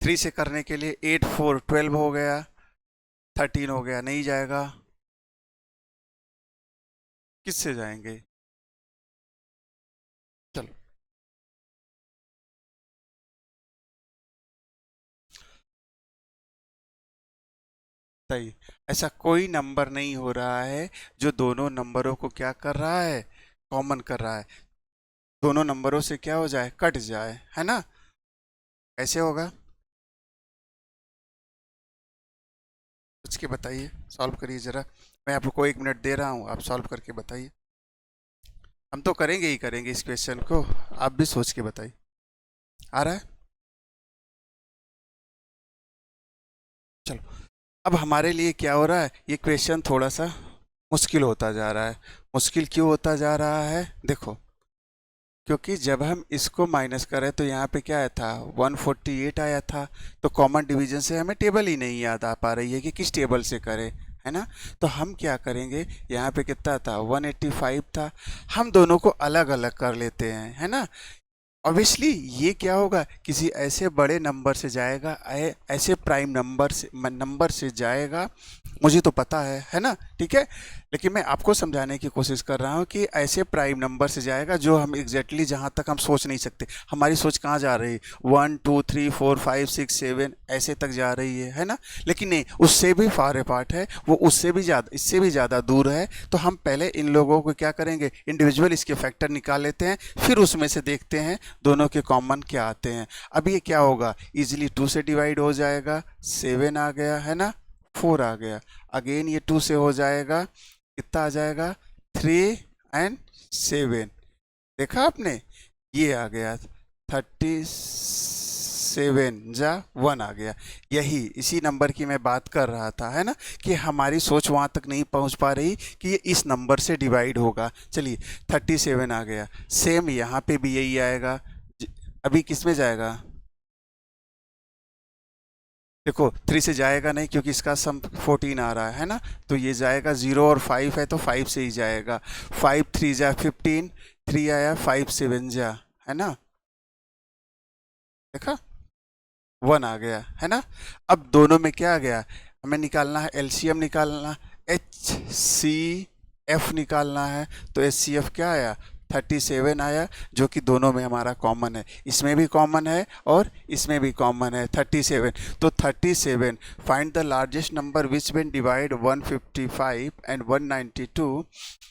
A: 3 से करने के लिए 8 4 12 हो गया, 13 हो गया, नहीं जाएगा। किससे जाएंगे, बताइए, ऐसा कोई नंबर नहीं हो रहा है जो दोनों नंबरों को क्या कर रहा है, कॉमन कर रहा है, दोनों नंबरों से क्या हो जाए, कट जाए, है ना। कैसे होगा, सोच के बताइए, सॉल्व करिए जरा। मैं आपको 1 मिनट दे रहा हूँ, आप सॉल्व करके बताइए। हम तो करेंगे ही करेंगे इस क्वेश्चन को, आप भी सोच के बताइए। आ रहा है, चलो। अब हमारे लिए क्या हो रहा है, ये क्वेश्चन थोड़ा सा मुश्किल होता जा रहा है। मुश्किल क्यों होता जा रहा है, देखो, क्योंकि जब हम इसको माइनस करें तो यहाँ पे क्या आया था, 148 आया था। तो कॉमन डिवीजन से हमें टेबल ही नहीं याद आ पा रही है कि किस टेबल से करें, है ना। तो हम क्या करेंगे, यहाँ पे कितना था, 185 था, हम दोनों को अलग अलग कर लेते हैं, है ना। ऑब्वियसली ये क्या होगा, किसी ऐसे बड़े नंबर से जाएगा, ऐसे प्राइम नंबर से जाएगा, मुझे तो पता है ना, ठीक है। लेकिन मैं आपको समझाने की कोशिश कर रहा हूँ कि ऐसे प्राइम नंबर से जाएगा जो हम एग्जैक्टली जहाँ तक हम सोच नहीं सकते। हमारी सोच कहाँ जा रही है, 1 2 3 4 5 6 7 ऐसे तक जा रही है ना। लेकिन नहीं, उससे भी फार अपार्ट है वो, उससे भी ज़्यादा, इससे भी ज़्यादा दूर है। तो हम पहले इन लोगों को क्या करेंगे, इंडिविजुअल इसके फैक्टर निकाल लेते हैं, फिर उसमें से देखते हैं दोनों के कॉमन क्या आते हैं। अब ये क्या होगा, इजीली 2 से डिवाइड हो जाएगा, 7 आ गया, है ना, 4 आ गया। अगेन ये 2 से हो जाएगा, कितना आ जाएगा, 3 और 7, देखा आपने, ये आ गया 37 जा 1 आ गया। यही इसी नंबर की मैं बात कर रहा था, है ना, कि हमारी सोच वहाँ तक नहीं पहुँच पा रही कि ये इस नंबर से डिवाइड होगा। चलिए 37 आ गया, सेम यहाँ पे भी यही आएगा। अभी किस में जाएगा, देखो 3 से जाएगा नहीं क्योंकि इसका सम 14 आ रहा है ना। तो ये जाएगा 0 और 5 है तो 5 से ही जाएगा। 5 3 जा 15, 3 आया, 5 7 जा, है ना, देखा, 1 आ गया, है ना। अब दोनों में क्या आ गया, हमें निकालना है एलसीएम, निकालना एच सी एफ निकालना है। तो एच सी एफ क्या आया, 37 आया, जो कि दोनों में हमारा कॉमन है, इसमें भी कॉमन है और इसमें भी कॉमन है 37। तो 37, find the largest number which will divide 155 and 192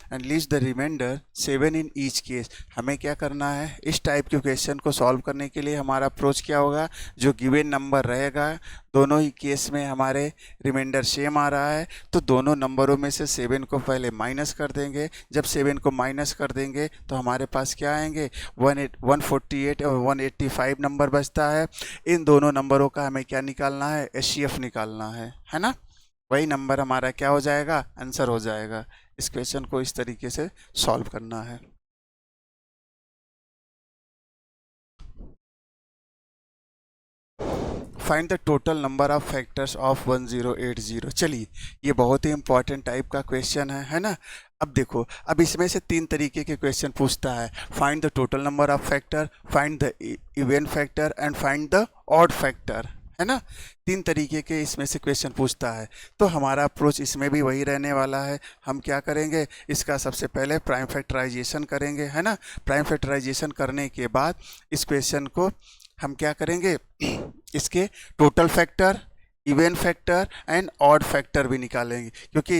A: and leaves the remainder 7 in each case. हमें क्या करना है, इस टाइप के क्वेश्चन को सॉल्व करने के लिए हमारा अप्रोच क्या होगा, जो गिवन नंबर रहेगा, दोनों ही केस में हमारे रिमाइंडर सेम आ रहा है, तो दोनों नंबरों में से 7 को पहले माइनस कर देंगे। जब 7 को माइनस कर देंगे तो हमारे पास क्या आएंगे, 148 और 185 नंबर बचता है। इन दोनों नंबरों का हमें क्या निकालना है, एचसीएफ निकालना है ना। वही नंबर हमारा क्या हो जाएगा, आंसर हो जाएगा। इस क्वेश्चन को इस तरीके से सॉल्व करना है। Find the total number of factors of 1080। चलिए, ये बहुत ही इंपॉर्टेंट टाइप का क्वेश्चन है ना। अब देखो, अब इसमें से 3 तरीके के क्वेश्चन पूछता है, find the total number of factor, find the even factor and find the odd factor, है ना। 3 तरीके के इसमें से क्वेश्चन पूछता है। तो हमारा अप्रोच इसमें भी वही रहने वाला है। हम क्या करेंगे, इसका सबसे पहले प्राइम फैक्टराइजेशन करेंगे, है ना। प्राइम फैक्टराइजेशन करने के बाद इस क्वेश्चन को हम क्या करेंगे, इसके total factor, even factor and odd factor भी निकालेंगे, क्योंकि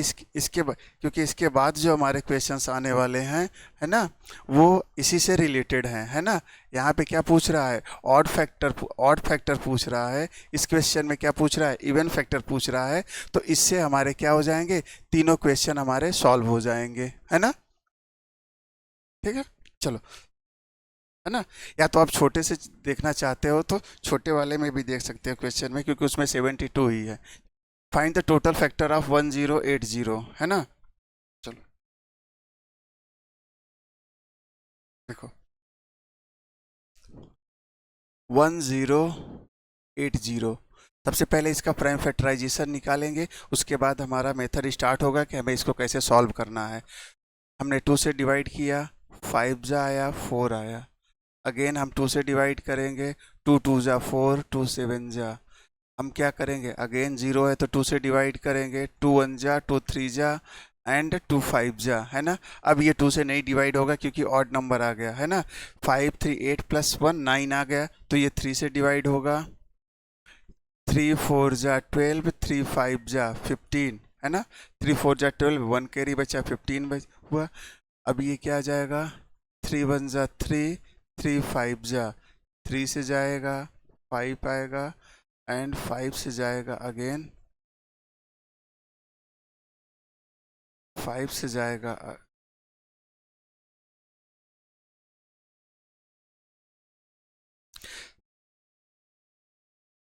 A: इसके बाद जो हमारे क्वेश्चंस आने वाले हैं, है ना, वो इसी से रिलेटेड हैं, है ना। यहाँ पे क्या पूछ रहा है, ऑड फैक्टर पूछ रहा है। इस क्वेश्चन में क्या पूछ रहा है, इवन फैक्टर पूछ रहा है। तो इससे हमारे क्या हो जाएंगे, तीनों क्वेश्चन हमारे सॉल्व हो जाएंगे, है ना, ठीक है। चलो, है ना। या तो आप छोटे से देखना चाहते हो तो छोटे वाले में भी देख सकते हो क्वेश्चन में, क्योंकि उसमें 72 ही है। Find the total factor of 1080, है ना। चलो देखो, 1080, सबसे पहले इसका प्राइम फैक्टराइजेशन निकालेंगे। उसके बाद हमारा मेथड स्टार्ट होगा कि हमें इसको कैसे सॉल्व करना है। हमने 2 से डिवाइड किया, 5 जा आया, 4 आया। अगेन हम 2 से डिवाइड करेंगे, 2 2 जा 4, 2 7 जा। हम क्या करेंगे, अगेन 0 है तो 2 से डिवाइड करेंगे, 2 1 जा, 2 3 जा एंड 2 5 जा, है ना। अब ये 2 से नहीं डिवाइड होगा क्योंकि ऑड नंबर आ गया, है ना। 5 3 8 + 1 9 आ गया, तो ये 3 से डिवाइड होगा। 3 4 जा 12, 3 5 जा 15, है ना। 3 4 जा 12, 1 कैरी बचा, 15 हुआ। अब ये क्या आ जाएगा, 3 1 जा 3, 3 5 जा 3 से जाएगा 5 आएगा, एंड 5 से जाएगा अगेन 5 से जाएगा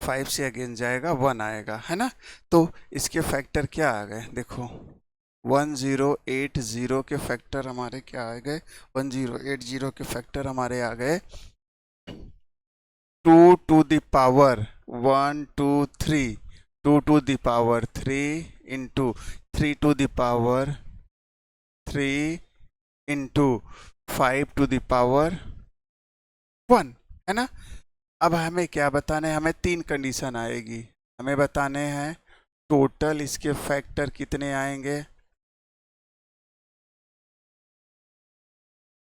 A: 5 से अगेन जाएगा 1 आएगा, है ना। तो इसके फैक्टर क्या आ गए, देखो 1080 के फैक्टर हमारे क्या आ गए, 1080 के फैक्टर हमारे आ गए 2 to the power 1 2 3, 2 to the power 3 into 3 to the power 3 into 5 to the power 1, है ना। अब हमें क्या बताना है, हमें 3 कंडीशन आएगी, हमें बताने हैं टोटल इसके फैक्टर कितने आएंगे,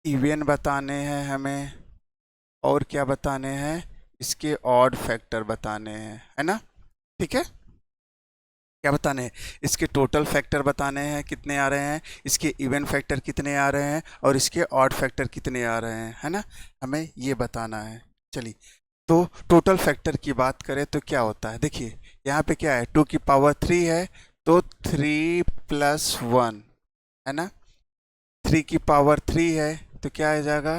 A: इवन बताने हैं हमें, और क्या बताने हैं, इसके ऑड फैक्टर बताने हैं, है ना। ठीक है, क्या बताने हैं, इसके टोटल फैक्टर बताने हैं कितने आ रहे हैं, इसके इवन फैक्टर कितने आ रहे हैं, और इसके ऑड फैक्टर कितने आ रहे हैं, है ना। हमें ये बताना है। चलिए, तो टोटल फैक्टर की बात करें तो क्या होता है, देखिए यहाँ पे क्या है, 2 की पावर 3 है, तो 3 + 1, है ना। 3 की पावर 3 है तो क्या आ जाएगा,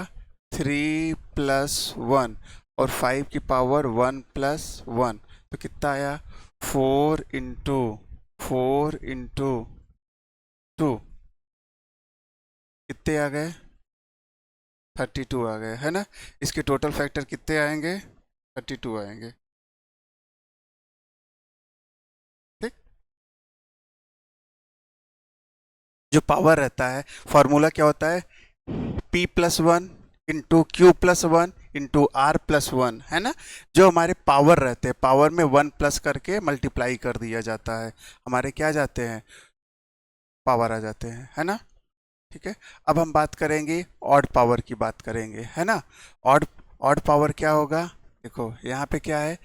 A: 3 + 1, और 5 की पावर 1 + 1, तो कितना आया, 4 × 4 × 2, कितने आ गए, 32 आ गए, है ना। इसके टोटल फैक्टर कितने आएंगे, 32 आएंगे। ठीक, जो पावर रहता है, फॉर्मूला क्या होता है, P+1 × Q+1 × R+1, है ना। जो हमारे पावर रहते हैं, पावर में 1 प्लस करके मल्टीप्लाई कर दिया जाता है, हमारे क्या जाते हैं, पावर आ जाते हैं, है ना। ठीक है, अब हम बात करेंगे ऑड पावर की बात करेंगे, है ना। ऑड ऑड पावर क्या होगा, देखो यहाँ पे क्या है,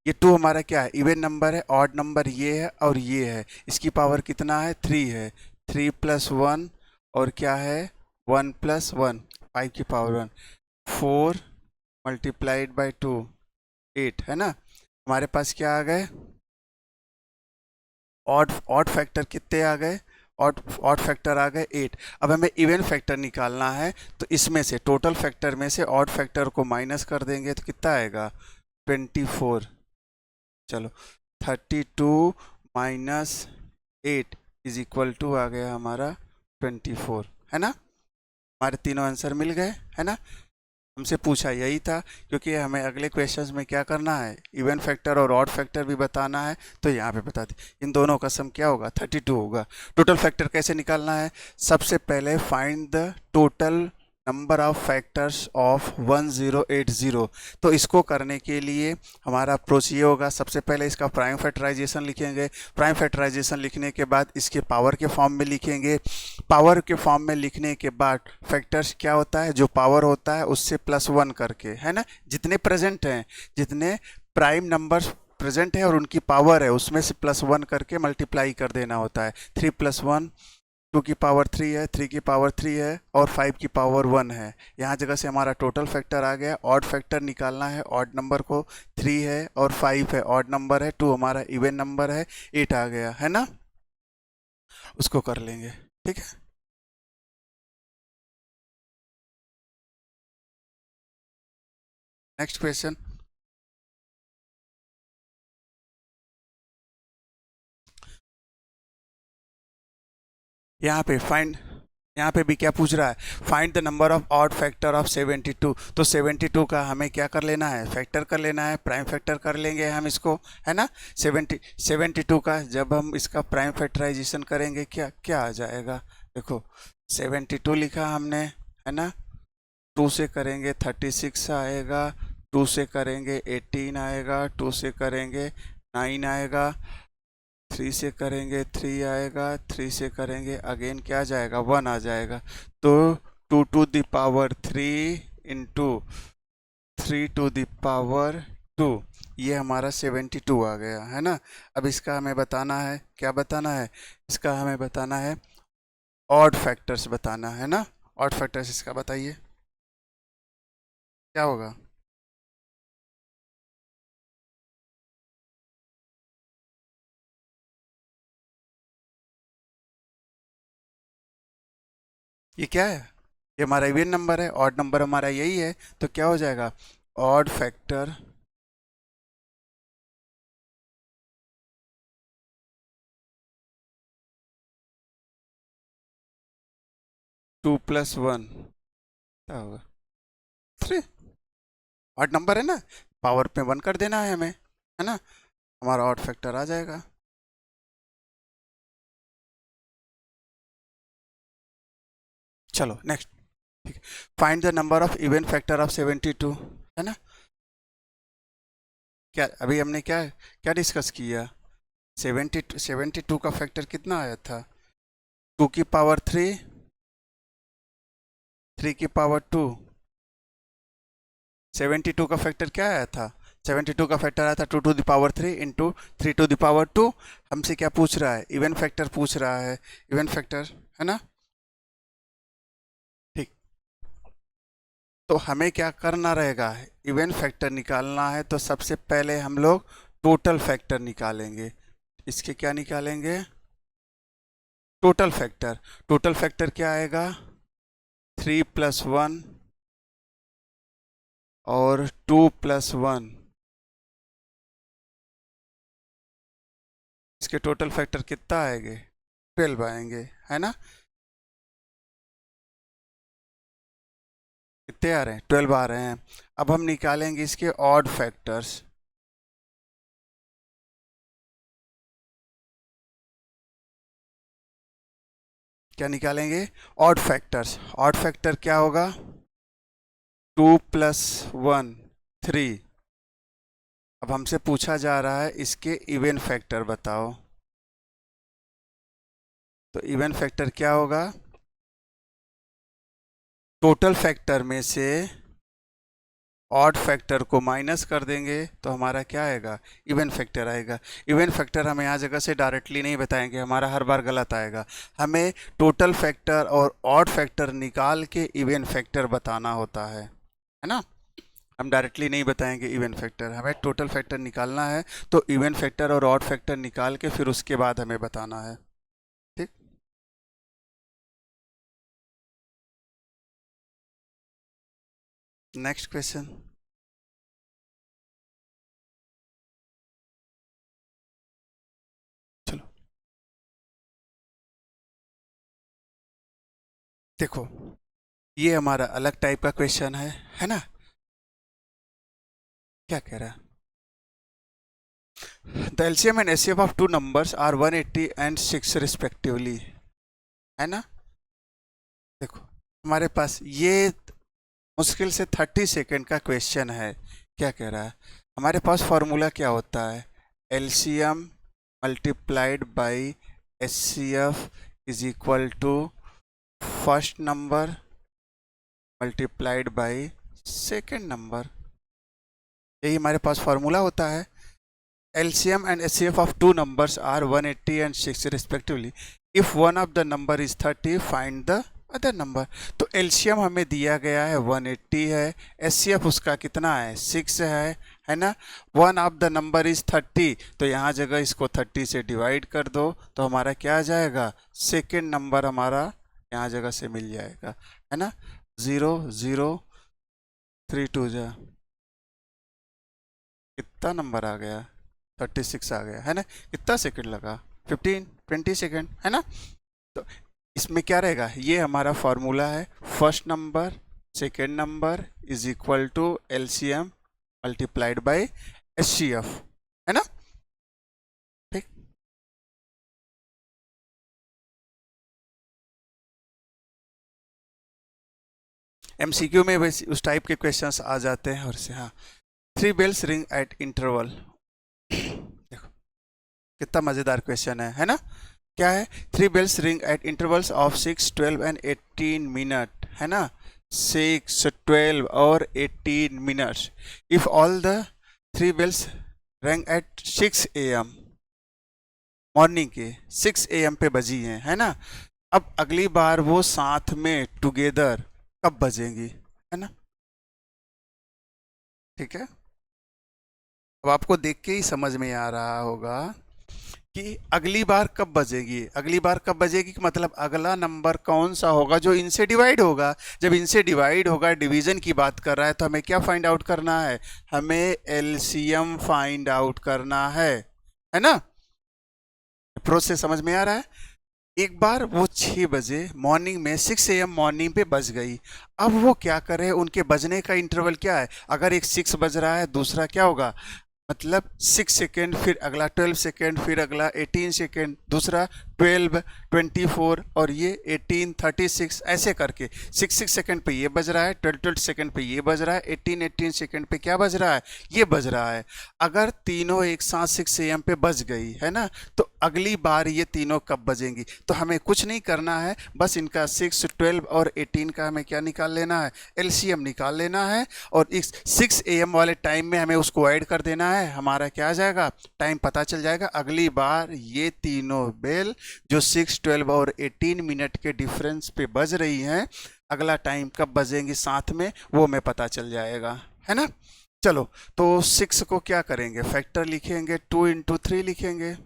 A: ये 2 हमारा क्या है, इवन नंबर है, ऑड नंबर ये है और ये है, इसकी पावर कितना है, 3 है, 3 + 1, और क्या है, 1 + 1, 5 की पावर 1, 4 × 2 8, है ना। हमारे पास क्या आ गए, ऑड ऑड फैक्टर कितने आ गए, ऑड ऑड फैक्टर आ गए 8। अब हमें इवन फैक्टर निकालना है, तो इसमें से टोटल फैक्टर में से ऑड फैक्टर को माइनस कर देंगे तो कितना आएगा, 24। चलो, 32 - 8 = आ गया हमारा 24, है ना। हमारे तीनों आंसर मिल गए, है ना। हमसे पूछा यही था, क्योंकि हमें अगले क्वेश्चंस में क्या करना है, इवन फैक्टर और ऑड फैक्टर भी बताना है, तो यहाँ पे बता दें, इन दोनों का सम क्या होगा, 32 होगा। टोटल फैक्टर कैसे निकालना है, सबसे पहले find the total number of factors of 1080। तो इसको करने के लिए हमारा अप्रोच ये होगा, सबसे पहले इसका प्राइम फैक्टराइजेशन लिखेंगे, प्राइम फैक्टराइजेशन लिखने के बाद इसके पावर के फॉर्म में लिखेंगे, पावर के फॉर्म में लिखने के बाद फैक्टर्स क्या होता है, जो पावर होता है उससे +1 करके, है ना, जितने प्रेजेंट हैं, जितने प्राइम नंबर्स प्रेजेंट है और उनकी पावर है, उसमें से +1 करके मल्टीप्लाई कर देना होता है। 3 + 1, 2 की पावर 3 है, 3 की पावर 3 है, और 5 की पावर 1 है। यहाँ जगह से हमारा टोटल फैक्टर आ गया। ऑड फैक्टर निकालना है, ऑड नंबर को 3 है और 5 है, ऑड नंबर है, 2 हमारा इवन नंबर है, 8 आ गया, है ना। उसको कर लेंगे, ठीक है। नेक्स्ट क्वेश्चन, यहाँ पे फाइंड, यहाँ पे भी क्या पूछ रहा है, find the number of odd factor of 72। तो 72 का हमें क्या कर लेना है, फैक्टर कर लेना है, प्राइम फैक्टर कर लेंगे हम इसको, है ना। 72 का जब हम इसका प्राइम फैक्टराइजेशन करेंगे, क्या क्या आ जाएगा, देखो 72 लिखा हमने, है ना। 2 से करेंगे 36 आएगा, 2 से करेंगे 18 आएगा, 2 से करेंगे 9 आएगा, 3 से करेंगे 3 आएगा, 3 से करेंगे अगेन क्या आ जाएगा, 1 आ जाएगा। तो 2 to the power 3 × 3 to the power to, ये हमारा 72 आ गया है ना। अब इसका हमें बताना है, क्या बताना है, इसका हमें बताना है ऑड फैक्टर्स बताना है ना। ऑड फैक्टर्स इसका बताइए क्या होगा। ये क्या है, ये हमारा इवन नंबर है, ऑड नंबर हमारा यही है, तो क्या हो जाएगा, ऑड फैक्टर 2+1 क्या होगा, 3। ऑड नंबर है ना, पावर पे 1 कर देना है हमें, है ना, हमारा ऑड फैक्टर आ जाएगा। चलो नेक्स्ट, ठीक है, find the number of even factor of 72, है ना। क्या अभी हमने क्या क्या डिस्कस किया, 72 का फैक्टर कितना आया था, 2 की पावर 3, 3 की पावर 2। 72 का फैक्टर क्या आया था, 72 का फैक्टर आया था 2 to the power 3 into 3 to the power 2। हमसे क्या पूछ रहा है, इवन फैक्टर पूछ रहा है, इवन फैक्टर, है ना। ठीक, तो हमें क्या करना रहेगा, इवन फैक्टर निकालना है, तो सबसे पहले हम लोग टोटल फैक्टर निकालेंगे। इसके क्या निकालेंगे, टोटल फैक्टर। टोटल फैक्टर क्या आएगा, 3+1 और 2+1, इसके टोटल फैक्टर कितना आएंगे, 12 आएंगे, है ना। कितने आ रहे हैं, 12 आ रहे हैं। अब हम निकालेंगे इसके ऑड फैक्टर्स। क्या निकालेंगे, ऑड फैक्टर्स। ऑड फैक्टर क्या होगा, 2+1 3। अब हमसे पूछा जा रहा है इसके इवन फैक्टर बताओ, तो इवन फैक्टर क्या होगा, टोटल फैक्टर में से ऑड फैक्टर को माइनस कर देंगे तो हमारा क्या आएगा, इवन फैक्टर आएगा। इवन फैक्टर हम यहाँ जगह से डायरेक्टली नहीं बताएंगे, हमारा हर बार गलत आएगा। हमें टोटल फैक्टर और ऑड फैक्टर निकाल के इवन फैक्टर बताना होता है ना। हम डायरेक्टली नहीं बताएंगे इवन फैक्टर, हमें टोटल फैक्टर निकालना है, तो इवन फैक्टर और ऑड फैक्टर निकाल के फिर उसके बाद हमें बताना है। ठीक, नेक्स्ट क्वेश्चन। चलो देखो, ये हमारा अलग टाइप का क्वेश्चन है ना। क्या कह रहा है, the LCM and HCF of two numbers are 180 and 6 respectively, है ना। देखो हमारे पास ये मुश्किल से 30 सेकेंड का क्वेश्चन है। क्या कह रहा है, हमारे पास फॉर्मूला क्या होता है, LCM multiplied by HCF is equal to first number multiplied by second number, यही हमारे पास फॉर्मूला होता है। LCM and HCF of two numbers are 180 and 6 respectively. If one of the number is 30, find the other number. तो LCM हमें दिया गया है 180 है, HCF उसका कितना है 6 है ना। One of the number is 30, तो यहाँ जगह इसको 30 से डिवाइड कर दो तो हमारा क्या आ जाएगा, सेकेंड नंबर हमारा यहाँ जगह से मिल जाएगा, है ना। 0 0 3 2 जा, कितना नंबर आ गया, 36 आ गया, है ना। कितना सेकंड लगा, 15-20 सेकंड, है ना। तो इसमें क्या रहेगा, ये हमारा फॉर्मूला है, first number second number is equal to LCM multiplied by HCF, है ना। ठीक, एमसीक्यू में वैसे उस टाइप के क्वेश्चंस आ जाते हैं। और से हाँ, 3 बेल्स रिंग एट इंटरवल, देखो कितना मजेदार क्वेश्चन है ना। क्या है, 3 bells ring at intervals of 6 12 and 18 minute, है ना, 6 12 और 18 minutes. If all the 3 bells rang at 6 AM, morning के 6 AM पे बजी हैं, है ना। अब अगली बार वो साथ में टुगेदर कब बजेंगी, है ना। ठीक है, अब आपको देख के ही समझ में आ रहा होगा कि अगली बार कब बजेगी। अगली बार कब बजेगी मतलब अगला नंबर कौन सा होगा जो इनसे डिवाइड होगा। जब इनसे डिवाइड होगा, डिवीजन की बात कर रहा है, तो हमें क्या फाइंड आउट करना है, हमें एलसीएम फाइंड आउट करना है ना। प्रोसेस समझ में आ रहा है। एक बार वो 6 बजे मॉर्निंग में 6 AM मॉर्निंग पे बज गई। अब वो क्या करे, उनके बजने का इंटरवल क्या है, अगर एक 6 बज रहा है, दूसरा क्या होगा, मतलब 6 सेकेंड, फिर अगला 12 सेकेंड, फिर अगला 18 सेकेंड, दूसरा 12, 24 और ये 18, 36 ऐसे करके 6 सेकेंड पे ये बज रहा है, 12 सेकेंड पे ये बज रहा है, 18 सेकेंड पे क्या बज रहा है, ये बज रहा है। अगर तीनों एक साथ 6 AM पे बज गई है ना, तो अगली बार ये तीनों कब बजेंगी। तो हमें कुछ नहीं करना है, बस इनका 6, 12 और 18 का हमें क्या निकाल लेना है, एलसीएम निकाल लेना है। और इस 6 AM वाले टाइम में हमें उसको ऐड कर देना है, हमारा क्या आ जाएगा, टाइम पता चल जाएगा। अगली बार ये तीनों बेल जो 6, 12 और 18 मिनट के डिफरेंस पे बज रही हैं, अगला टाइम कब बजेंगी साथ में, वो हमें पता चल जाएगा, है ना। चलो, तो 6 को क्या करेंगे, फैक्टर लिखेंगे, 2 इंटू 3 लिखेंगे।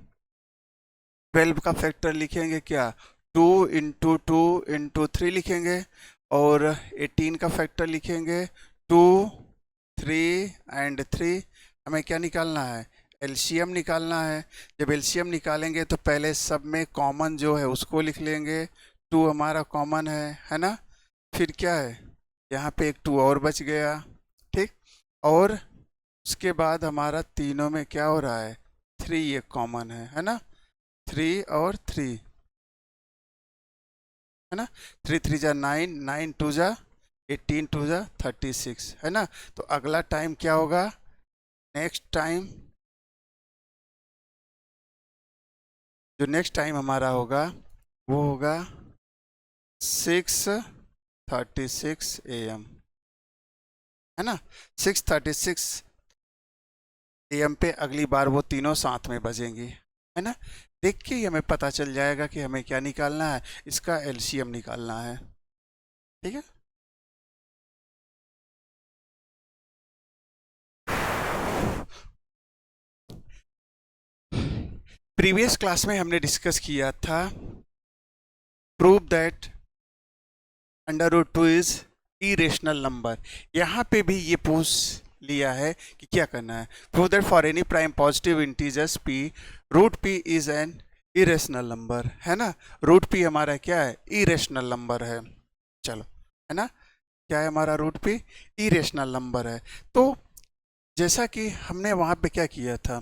A: 12 का फैक्टर लिखेंगे क्या, 2 इंटू 2 इंटू 3 लिखेंगे। और 18 का फैक्टर लिखेंगे 2, 3 एंड 3। हमें क्या निकालना है, एलसीएम निकालना है। जब एलसीएम निकालेंगे तो पहले सब में कॉमन जो है उसको लिख लेंगे, 2 हमारा कॉमन है ना। फिर क्या है, यहाँ पे एक 2 और बच गया, ठीक। और उसके बाद हमारा तीनों में क्या हो रहा है, 3 ये कॉमन है ना। 3 और 3 है ना, 3 3 जा 9, 9 2 जा 18, 2 जा 36 है ना। तो अगला टाइम क्या होगा, नेक्स्ट टाइम, जो नेक्स्ट टाइम हमारा होगा वो होगा 6:36 AM, है ना। 6:36 AM पे अगली बार वो तीनों साथ में बजेंगी, है ना। देख के ही हमें पता चल जाएगा कि हमें क्या निकालना है, इसका एलसीएम निकालना है, ठीक है। प्रीवियस क्लास में हमने डिस्कस किया था, prove that √2 is irrational number. यहाँ पे भी ये पूछ लिया है कि क्या करना है, prove that for any prime positive integers p √p is an irrational number, है ना। √p हमारा क्या है, इरेशनल नंबर है। चलो, है ना, क्या है हमारा √p, इरेशनल नंबर है। तो जैसा कि हमने वहाँ पे क्या किया था,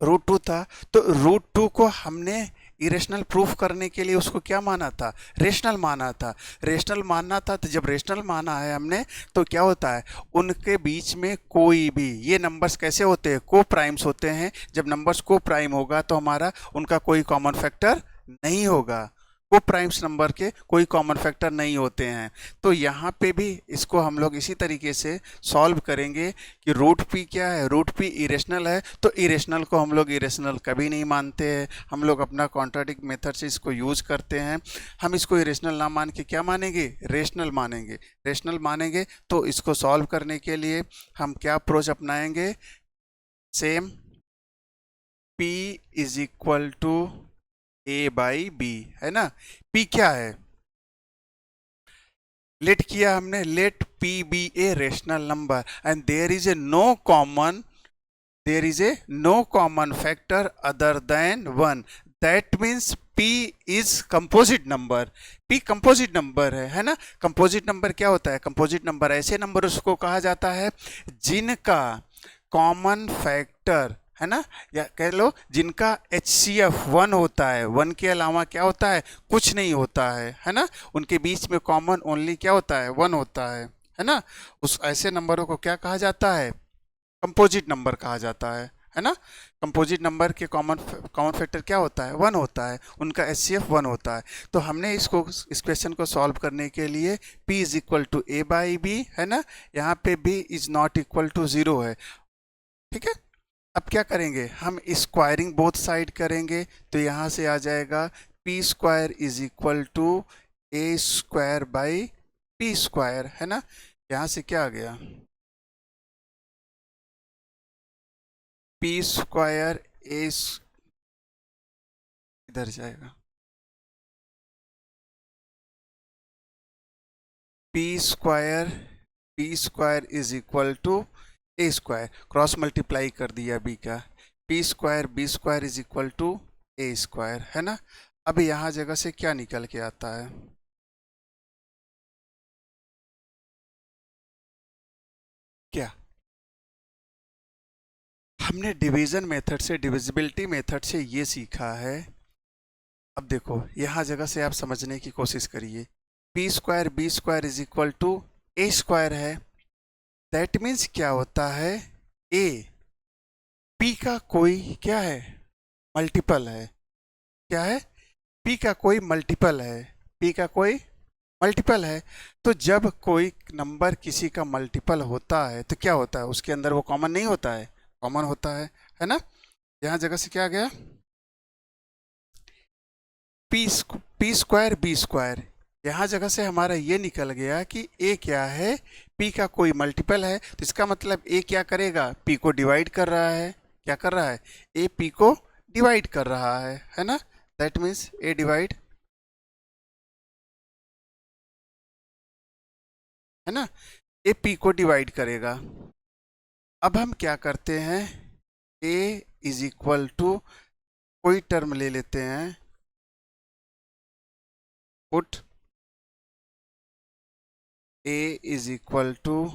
A: √2 था, तो √2 को हमने इरेशनल प्रूफ करने के लिए उसको क्या माना था, रेशनल माना था। रेशनल मानना था, तो जब रेशनल माना है हमने, तो क्या होता है, उनके बीच में कोई भी, ये नंबर्स कैसे होते हैं, को प्राइम्स होते हैं। जब नंबर्स को प्राइम होगा तो हमारा उनका कोई कॉमन फैक्टर नहीं होगा। को प्राइम्स नंबर के कोई कॉमन फैक्टर नहीं होते हैं। तो यहाँ पे भी इसको हम लोग इसी तरीके से सॉल्व करेंगे कि √p क्या है, √p इरेशनल है, तो इरेशनल को हम लोग इरेशनल कभी नहीं मानते हैं, हम लोग अपना क्वाड्रेटिक मेथड से इसको यूज करते हैं। हम इसको इरेशनल ना मान के क्या मानेंगे, रेशनल मानेंगे। रेशनल मानेंगे तो इसको सॉल्व करने के लिए हम क्या अप्रोच अपनाएंगे, same, p is equal to a/b, है ना। p क्या है, लेट किया हमने, let p be a rational number and there is no common factor other than 1, that means p is composite number। p composite number है ना। composite number क्या होता है, composite number ऐसे नंबर उसको कहा जाता है जिनका कॉमन फैक्टर, है ना, या कह लो जिनका HCF 1 होता है, 1 के अलावा क्या होता है, कुछ नहीं होता है ना। उनके बीच में कॉमन ओनली क्या होता है, 1 होता है ना। उस ऐसे नंबरों को क्या कहा जाता है, कंपोजिट नंबर कहा जाता है है ना। कंपोजिट नंबर के कॉमन कॉमन फैक्टर क्या होता है, 1 होता है, उनका एचसीएफ 1 होता है। तो हमने इसको इस क्वेश्चन को सॉल्व करने के लिए p is equal to a by B, है ना, यहाँ पे b is not equal to 0 है, ठीक है। अब क्या करेंगे, हम स्क्वायरिंग बोथ साइड करेंगे, तो यहाँ से आ जाएगा P square is equal to A square by P square, है ना। यहाँ से क्या आ गया, पी स्क्वायर इधर जाएगा, P square is equal to A square, cross multiply कर दिया बी का, P square B square is equal to A square, है ना। अब यहाँ जगह से क्या निकल के आता है, क्या, हमने डिवीजन मेथड से, डिविजिबिलिटी मेथड से ये सीखा है। अब देखो यहाँ जगह से आप समझने की कोशिश करिए, P square B square is equal to A square है, दैट मीन्स क्या होता है, ए पी का कोई क्या है, मल्टीपल है, क्या है, पी का कोई मल्टीपल है, पी का कोई मल्टीपल है। तो जब कोई नंबर किसी का मल्टीपल होता है तो क्या होता है, उसके अंदर वो कॉमन नहीं होता है, कॉमन होता है ना। यहाँ जगह से क्या गया, पी स्क्वायर बी स्क्वायर, यहाँ जगह से हमारा ये निकल गया कि ए क्या है, पी का कोई मल्टीपल है, तो इसका मतलब ए क्या करेगा, पी को डिवाइड कर रहा है, क्या कर रहा है, ए पी को डिवाइड कर रहा है ना। दैट मीन्स ए डिवाइड, है ना, ए पी को डिवाइड करेगा। अब हम क्या करते हैं, ए इज इक्वल टू कोई टर्म ले लेते हैं, put A is equal to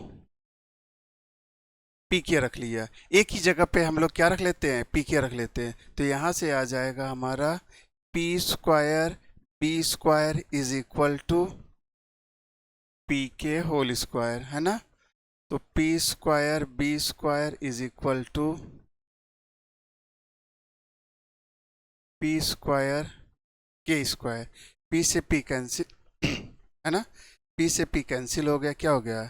A: P के रख लिया, एक ही जगह पे हम लोग क्या रख लेते हैं, पी के रख लेते हैं, तो यहाँ से आ जाएगा हमारा P square B square is equal to P K whole square, है ना। तो P square B square is equal to P square K square, P से पी कैंसिल है ना, पी से पी कैंसिल हो गया, क्या हो गया,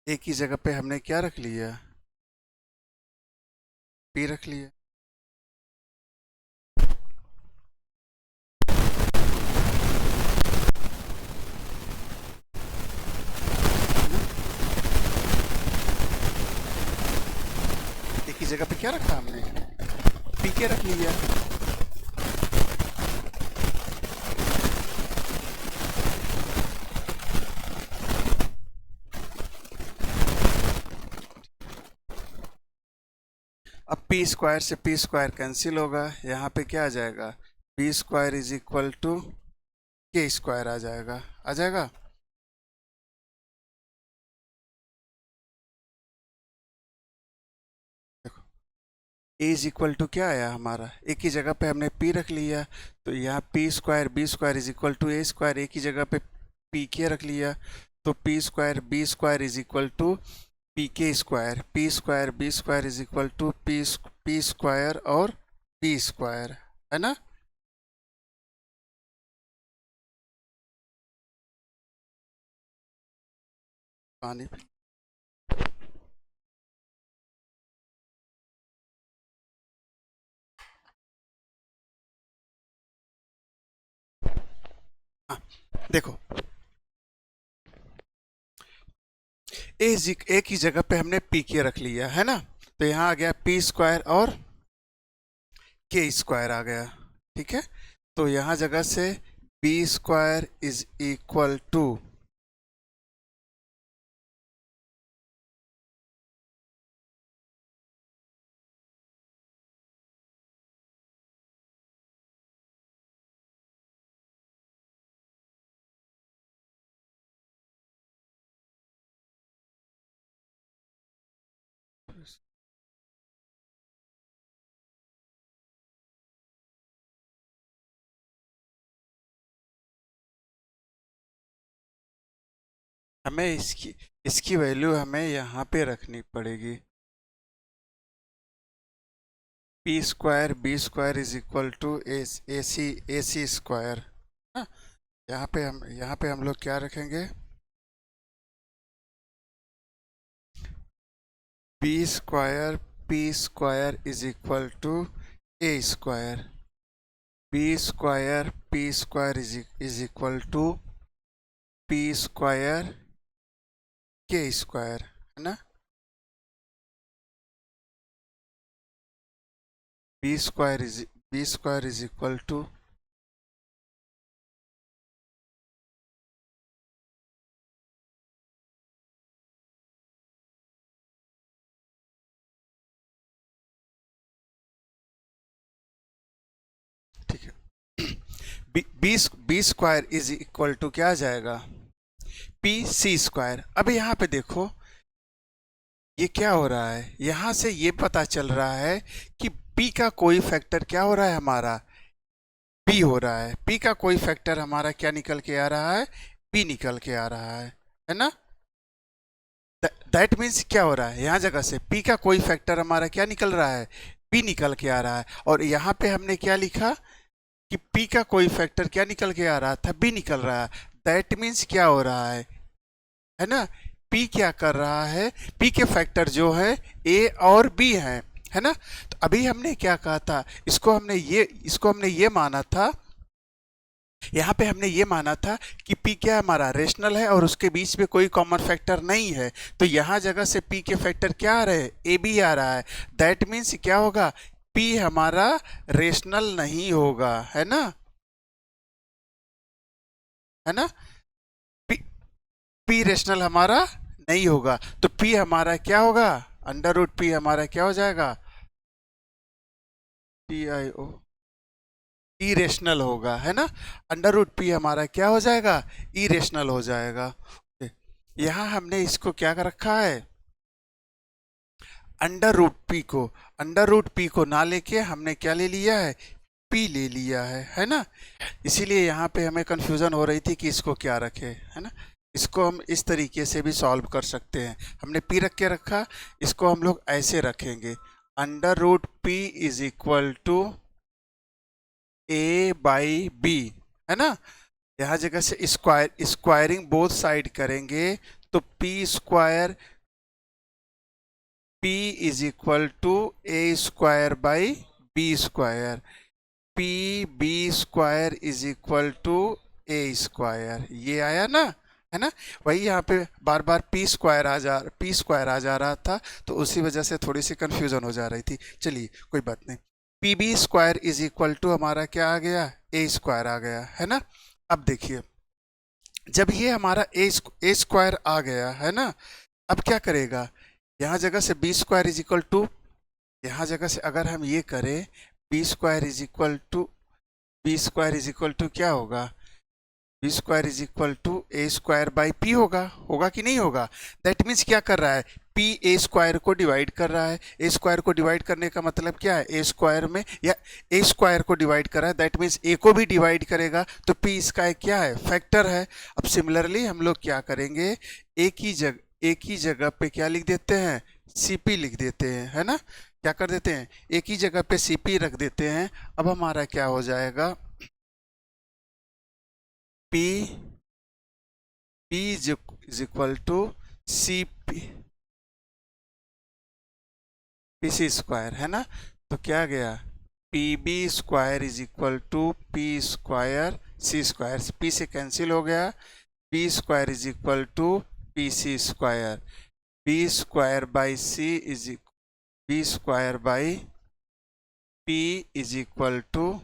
A: एक ही जगह पे हमने क्या रख लिया, पी रख लिया। एक ही जगह पे क्या रखा हमने, पी के रख लिया। अब पी स्क्वायर से पी स्क्वायर कैंसिल होगा, यहाँ पे क्या आ जाएगा, P square is equal to K square आ जाएगा, आ जाएगा। देखो ए इज इक्वल टू क्या आया हमारा, एक ही जगह पे हमने पी रख लिया, तो यहाँ P square B square is equal to A square, एक ही जगह पे पी के रख लिया, तो P square B square is equal to P के square, P square B square is equal to P square और बी स्क्वायर, है ना। पानी हाँ, देखो एक ही जगह पे हमने पी के रख लिया, है ना, तो यहाँ आ गया पी स्क्वायर और के स्क्वायर आ गया, ठीक है। तो यहाँ जगह से B square is equal to, हमें इसकी इसकी वैल्यू हमें यहाँ पे रखनी पड़ेगी। P square B square is equal to A C square. यहाँ पे हम लोग क्या रखेंगे, B square P square is equal to A square, B square P square is equal to P square K square, है ना। B square is equal to, ठीक है, B square is equal to क्या आ जाएगा, पी सी स्क्वायर। अब यहाँ पे देखो ये क्या हो रहा है, यहां से ये पता चल रहा है कि p का कोई फैक्टर क्या हो रहा है हमारा, p हो रहा है। p का कोई फैक्टर हमारा क्या निकल के आ रहा है, p निकल के आ रहा है ना। दैट मीन्स क्या हो रहा है, यहाँ जगह से p का कोई फैक्टर हमारा क्या निकल रहा है, p निकल के आ रहा है। और यहाँ पे हमने क्या लिखा कि p का कोई फैक्टर क्या निकल के आ रहा था, b निकल रहा है। दैट मीन्स क्या हो रहा है ना, p क्या कर रहा है, p के फैक्टर जो है a और b है ना। तो अभी हमने क्या कहा था, इसको हमने ये माना था, यहाँ पे हमने ये माना था कि p क्या हमारा रेशनल है और उसके बीच में कोई कॉमन फैक्टर नहीं है। तो यहाँ जगह से p के फैक्टर क्या आ रहे हैं, ए बी आ रहा है। दैट मीन्स क्या होगा, p हमारा रेशनल नहीं होगा, है ना। p रेशनल हमारा नहीं होगा, तो p हमारा क्या होगा, अंडर रूट p हमारा क्या हो जाएगा, टी आई ओ, इरेशनल होगा, है ना। अंडर रूट p हमारा क्या हो जाएगा, इरेशनल हो जाएगा। यहां हमने इसको क्या कर रखा है, अंडर रूट p को ना लेके हमने क्या ले लिया है, p ले लिया है ना। इसीलिए यहाँ पे हमें कंफ्यूजन हो रही थी कि इसको क्या रखे, है ना। इसको हम इस तरीके से भी सॉल्व कर सकते हैं, हमने p रख के रखा, इसको हम लोग ऐसे रखेंगे, under root p is equal to A by B, है ना। यहां जगह से स्क्वायरिंग बोथ साइड करेंगे तो p is equal to A square by B square, P B square is equal to A square, ये आया ना, है ना। वही यहाँ पे बार बार p स्क्वायर आ जा रहा था, तो उसी वजह से थोड़ी सी कंफ्यूजन हो जा रही थी। चलिए कोई बात नहीं, P B square is equal to हमारा क्या आ गया, ए स्क्वायर आ गया, है ना। अब देखिए जब ये हमारा ए स्क्वायर आ गया, है ना, अब क्या करेगा, यहाँ जगह से B square is equal to, यहाँ जगह से अगर हम ये करें B square is equal to क्या होगा, B square is equal to A square by P होगा कि नहीं होगा। दैट मीन्स क्या कर रहा है, पी ए स्क्वायर को डिवाइड कर रहा है। ए स्क्वायर को डिवाइड करने का मतलब क्या है, ए स्क्वायर में या ए स्क्वायर को डिवाइड कर रहा है, दैट मीन्स ए को भी डिवाइड करेगा, तो पी इसका एक क्या है, फैक्टर है। अब सिमिलरली हम लोग क्या करेंगे, एक ही जगह पे क्या लिख देते हैं, सीपी लिख देते हैं, है ना। क्या कर देते हैं, एक ही जगह पे सीपी रख देते हैं। अब हमारा क्या हो जाएगा, P is equal to C P C square, है ना। तो क्या गया, P B square is equal to P square C square, P से कैंसिल हो गया, P square is equal to P C square, B square by C B square by P is equal to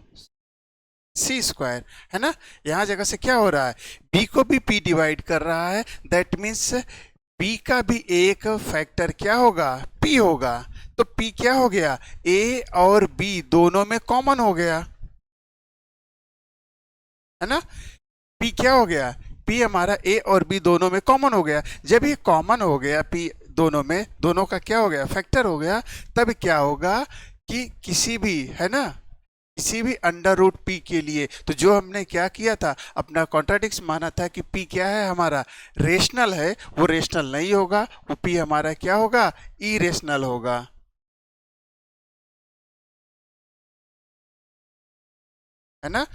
A: C square, है ना। यहां जगह से क्या हो रहा है, b को भी p डिवाइड कर रहा है, दैट मीन्स b का भी एक फैक्टर क्या होगा, p होगा। तो p क्या हो गया, a और b दोनों में कॉमन हो गया, है ना। p क्या हो गया, p हमारा a और b दोनों में कॉमन हो गया। जब ये कॉमन हो गया p दोनों में, दोनों का क्या हो गया, फैक्टर हो गया, तब क्या होगा कि किसी भी, है ना, किसी भी अंडर रूट पी के लिए, तो जो हमने क्या किया था, अपना कॉन्ट्राडिक्स माना था कि पी क्या है हमारा, रेशनल है, वो रेशनल नहीं होगा, वो पी हमारा क्या होगा, इरेशनल होगा, है ना।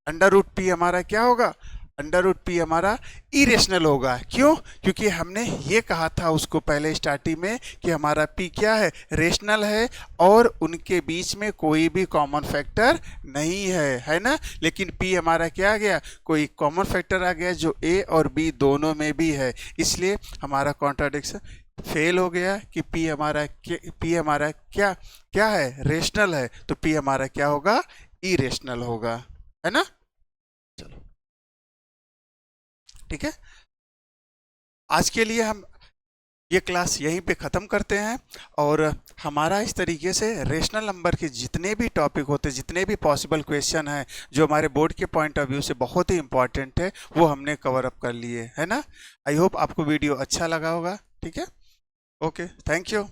A: अंडर रूट पी हमारा क्या होगा, अंडर रूट पी हमारा इरेशनल होगा। क्यों? क्योंकि हमने ये कहा था उसको पहले स्टार्टिंग में कि हमारा पी क्या है, रेशनल है, और उनके बीच में कोई भी कॉमन फैक्टर नहीं है ना। लेकिन पी हमारा क्या आ गया, कोई कॉमन फैक्टर आ गया जो ए और बी दोनों में भी है, इसलिए हमारा कॉन्ट्राडिक्शन फेल हो गया कि पी हमारा क्या क्या है, रेशनल है, तो पी हमारा क्या होगा, इरेशनल होगा, है ना। चलो ठीक है, आज के लिए हम ये क्लास यहीं पे ख़त्म करते हैं। और हमारा इस तरीके से रेशनल नंबर के जितने भी टॉपिक होते हैं, जितने भी पॉसिबल क्वेश्चन हैं जो हमारे बोर्ड के पॉइंट ऑफ व्यू से बहुत ही इंपॉर्टेंट है, वो हमने कवर अप कर लिए, है ना। आई होप आपको वीडियो अच्छा लगा होगा। ठीक है, ओके, थैंक यू।